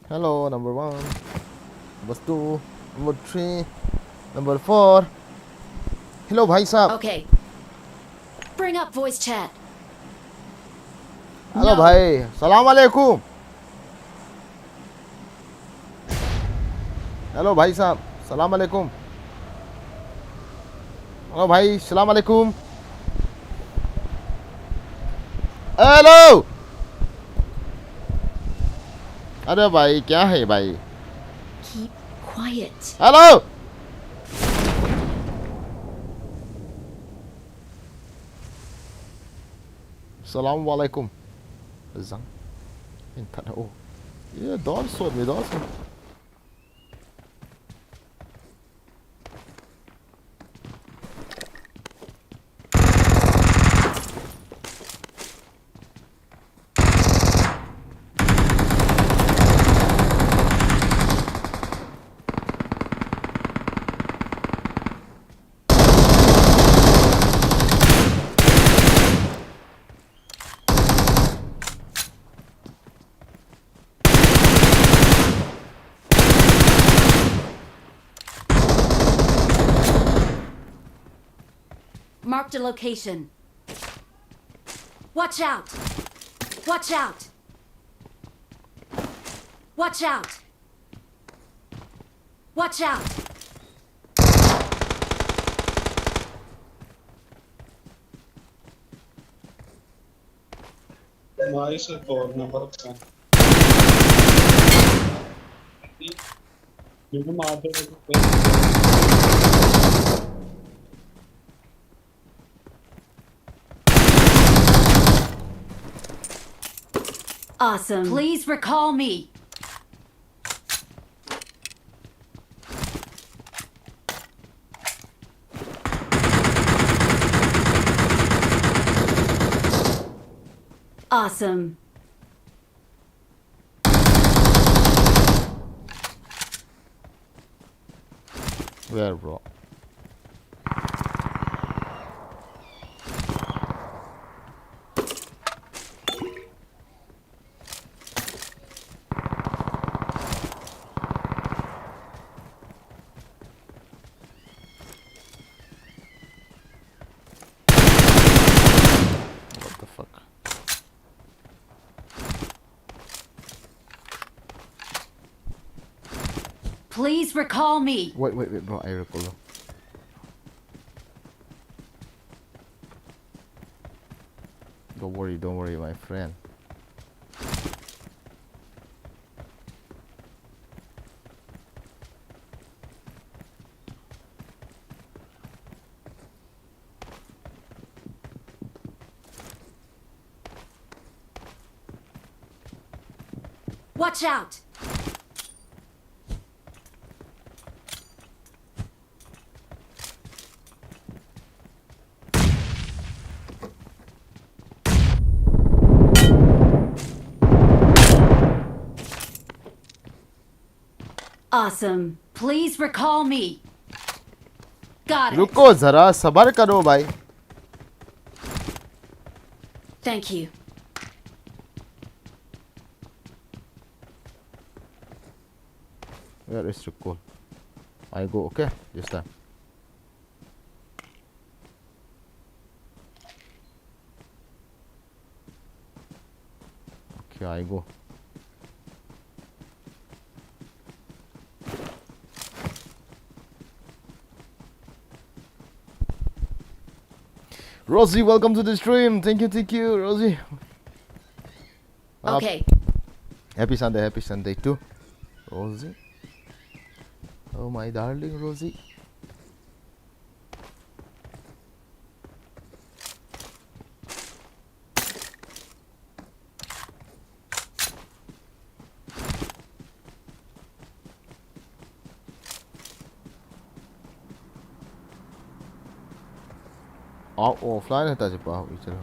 Hello, number one. Number two. Number three. Number four. Hello, भाई साहब. Okay. Bring up voice chat. Hello No. भाई. सलाम अलैकुम. Hello भाई साहब. सलाम अलैकुम. Hello भाई. सलाम अलैकुम. हेलो. अरे भाई क्या है भाई. Keep quiet. हेलो. सलाम वालेकुम. Zang. Inte oh. Ja, daar soort me daar so. Marked a location. Watch out! Watch out! Watch out! Watch out! हमारे से और नंबर का ये मारते Awesome. Please recall me. Awesome. Where bro? What the fuck? Please recall me. Wait, bro. I recall. Don't worry, my friend. Watch out! Awesome. Please recall me. Got it. रुको जरा सबर करो भाई. Thank you. Where is Rukul? I go, okay? This time. Okay, I go. Rosie, welcome to the stream. Thank you, Rosie. Okay. Happy Sunday too, Rosie. Oh my darling Rosie. Offline है ताजे पाव चलो.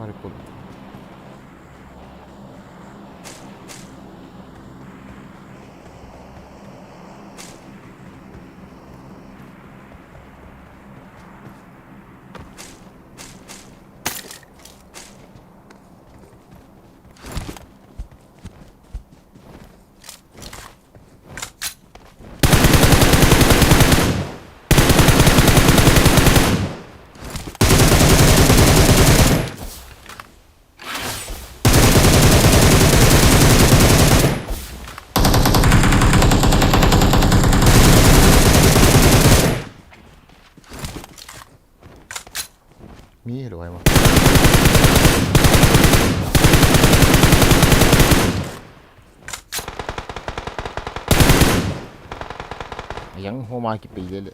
अरे कोल. rồi mà yang homa ki pile le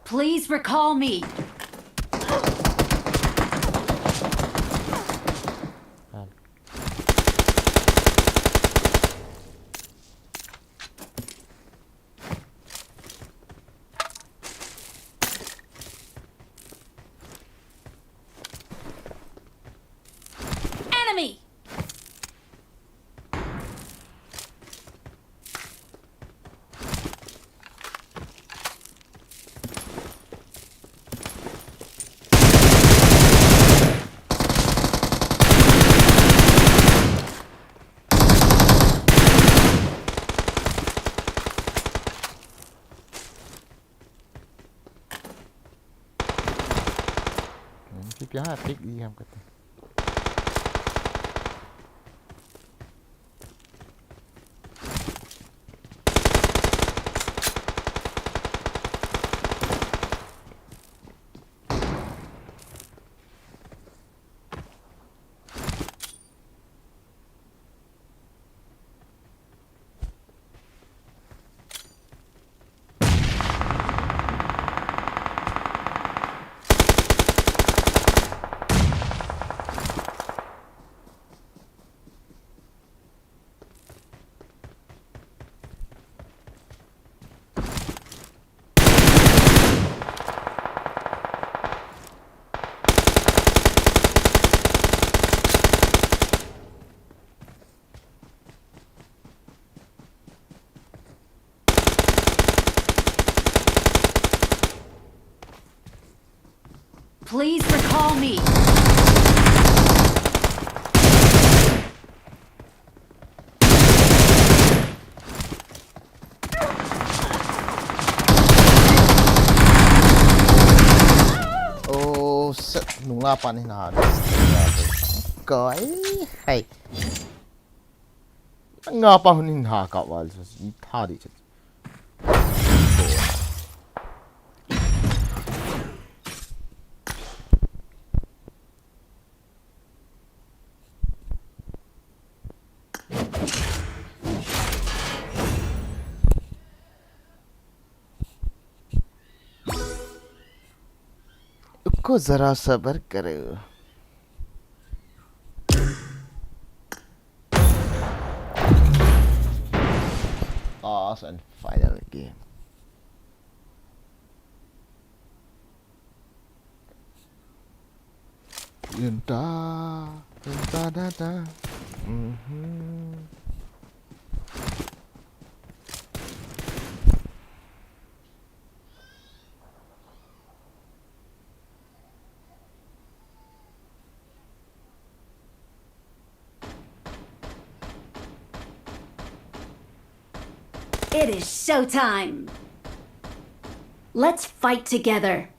Please recall me. Enemy. cái piá pick đi em cái Please recall me. ô set nung lapan ni na cái hay ngapa hunin ha ka wal so si tha di को जरा सब्र करो last and final game da da da It is showtime. Let's fight together.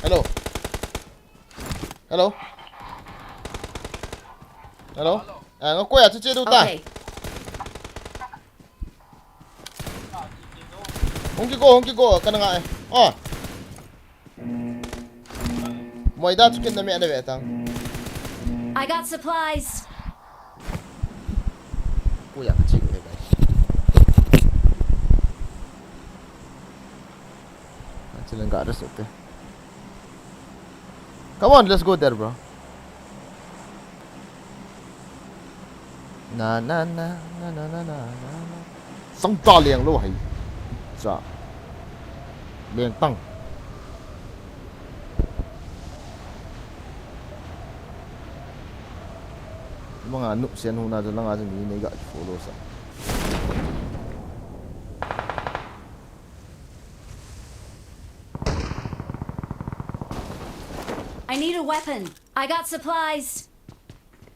hello hello hello à nó quay ở trên đâu ta Okay. không kia cô cái này à mọi đa chút cái mẹ này vậy tăng I got supplies. côอยากชิงเลยไปactually nggak ada sih come on let's go there bro na na na na na na na na sống to liền luôn hay dạ liền tăng mga noob yan huna dyan lang ating iniga at follow sa I need a weapon. I got supplies.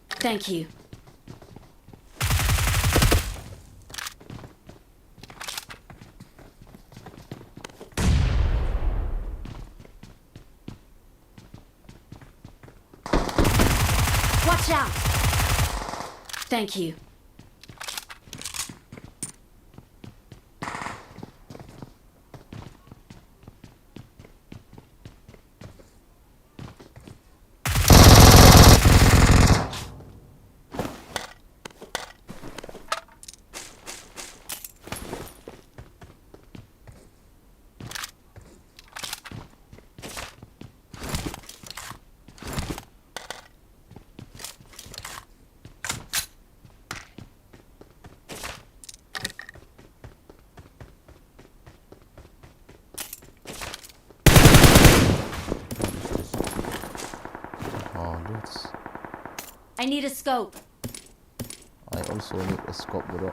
Thank you. Watch out! Thank you. Oh, loots. I need a scope. I also need a scope, bro.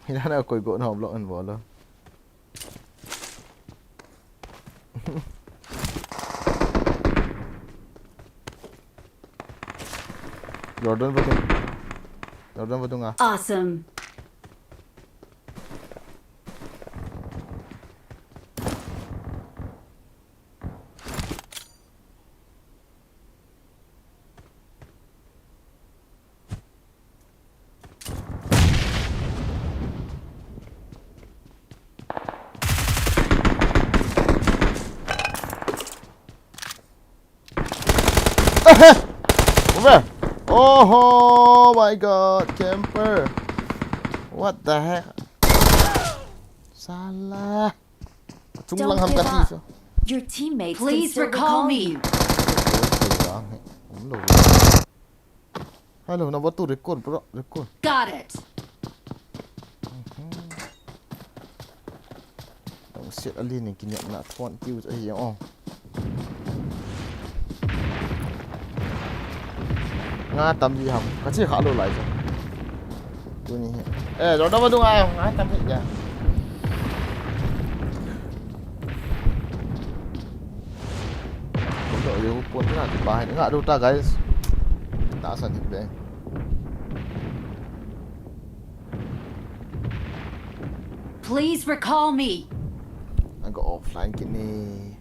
Hina na koy go na block and wala. Jordan ba to? Jordan ba to nga? Awesome. Over! Oh my god, camper! What the heck? Salah! Chúng Don't lang ham give kasi up. so. Your teammates Please can still recall recall me. you. Hello, na batu record bro, record. Got it. Ang shit ali ni kinyak nak font kills ai oh. Nga tam gì hầm, cái chiếc khá lâu lại rồi. Tôi nhìn hiện. Ê, rồi đâu mà đúng ai không? Nga tam gì vậy? Không đợi yếu cuốn thế nào thì bài nữa đâu ta guys. Đã sẵn hịp đấy. Please recall me. Anh có offline cái này.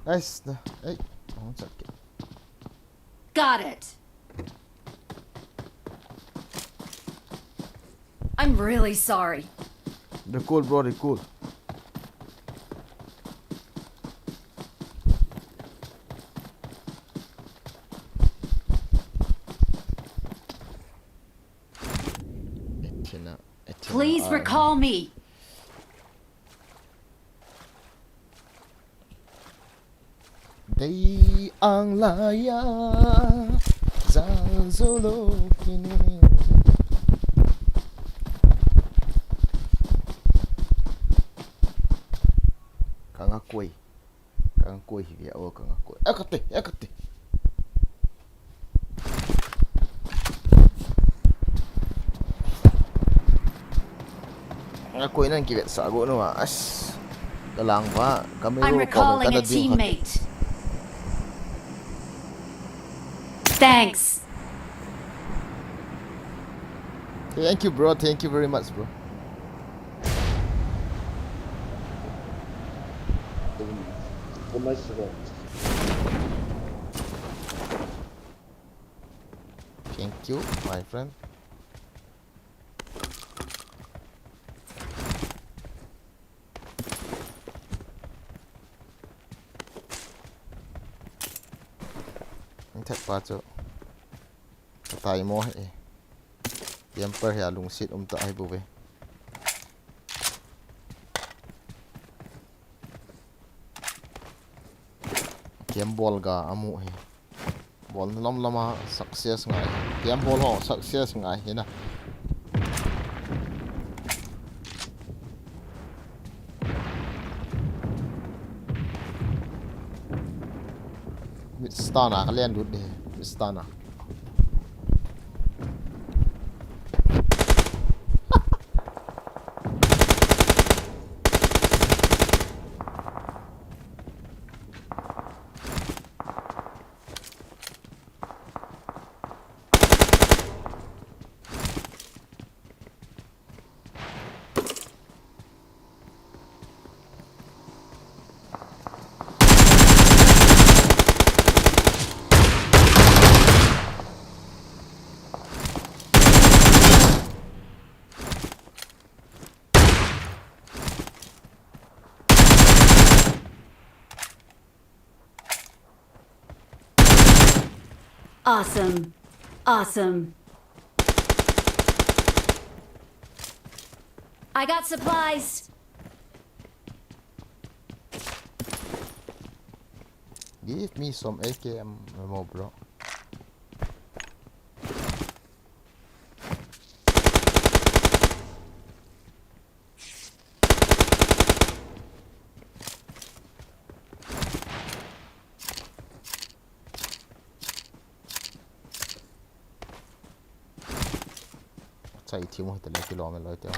Nice. Ê, không chắc kìa. Got it. I'm really sorry. They're cool bro, they're cool. Please recall me. Đây ang laya Zal solo kini Kang akoy hiya o kang akoy akate akoy nang kiwet sa ago no as dalang pa kami I'm ro recalling a teammate. Thanks. Thank you bro, thank you very much bro. Thank you my friend. Thật quá chứ tay mo hệ tiêm per hệ lùng xịt tại bù về kiếm ball ga amu hệ ball lom lama success ngai kiếm ball ho success ngai thế nào Stana kalian dud deh Stana Awesome. Awesome. I got supplies. Give me some AKM ammo, bro. Chạy thiếu một tờ kilo mình nói theo.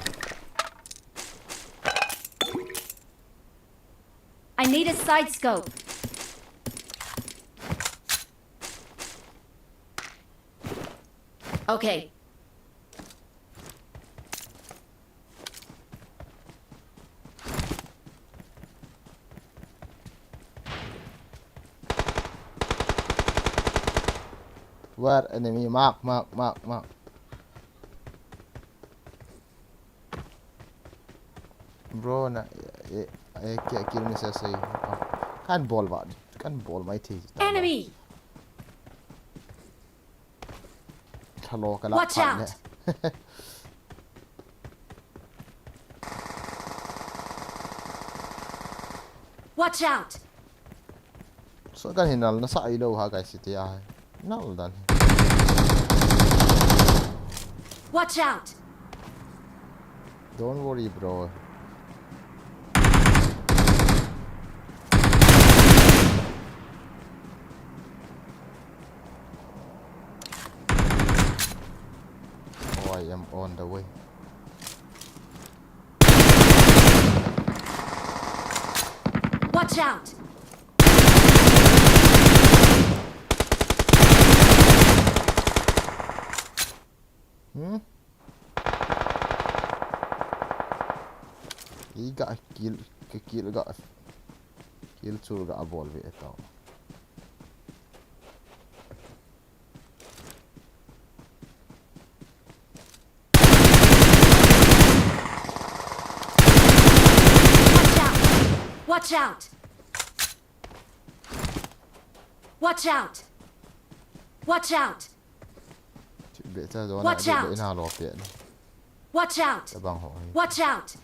I need a side scope. Okay. Where enemy? Mark. Bro, na kill me say can ball bad. Can ball my teeth. Enemy. Hello, Watch out. Watch out. So kan hinal na sa ilaw ha guys iti ay. Nal dan. Watch out. Don't worry, bro. Oh, I am on the way. Watch out. He got a kill two got a ball with it now. Watch out. Watch out. Watch out. Watch out. Watch out. Watch out.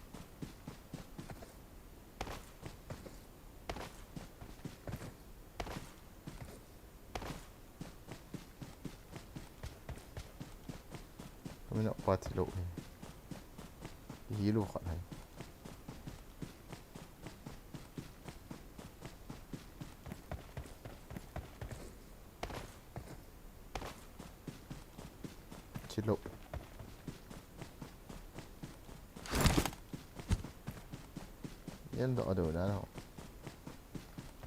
Kami nak party lok ni. Hilu kat hai. Cilok. Yan tak ada dah.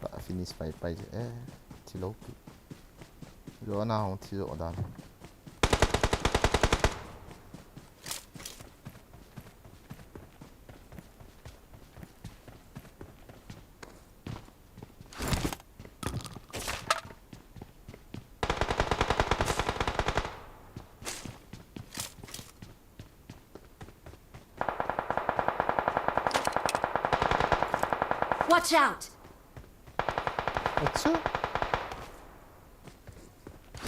Tak finish pai je. Cilok. Rồi nào không cilok dah. Watch out. What's up?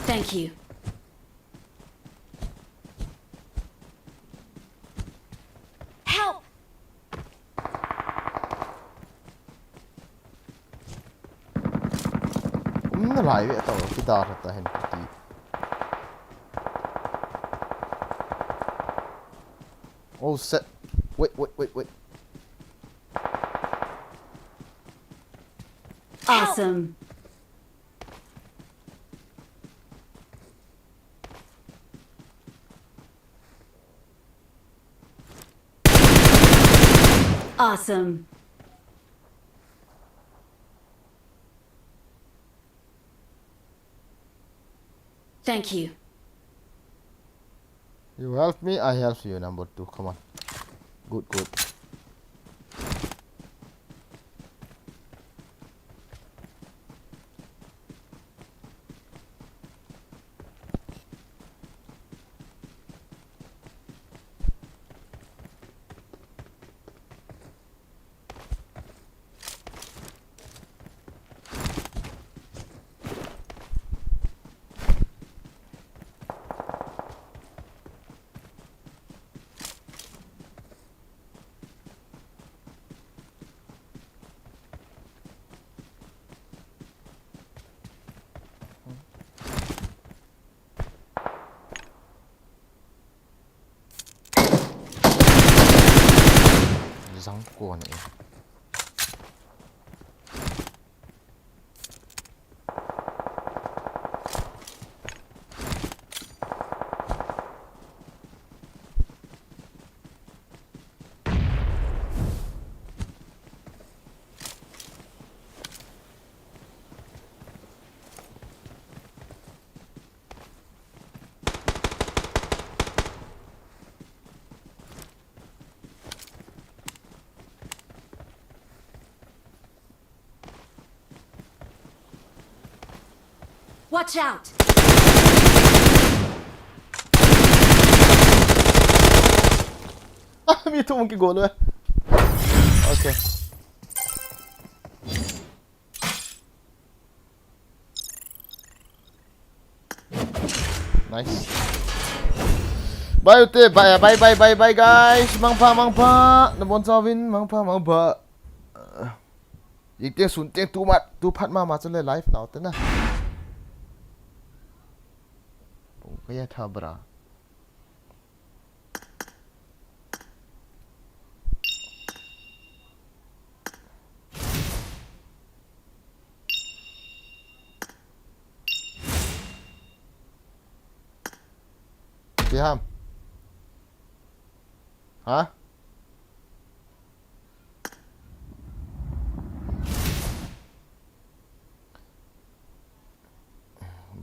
Thank you. Help. Nó lại vậy tao guitar ta hen ti. Oh set. Wait. Awesome. Awesome. Thank you. You help me, I help you. Number 2, come on. Good. răng của này. Watch out! Mi tog inte gå nu. Okej. Nice. Bye ute, bye guys. Mangpa. Nabon Savin, mangpa. Yik tiang sun tiang tu pat ma chân lên live nào tên à. Cái gì thà bra. Gì ham? Hả?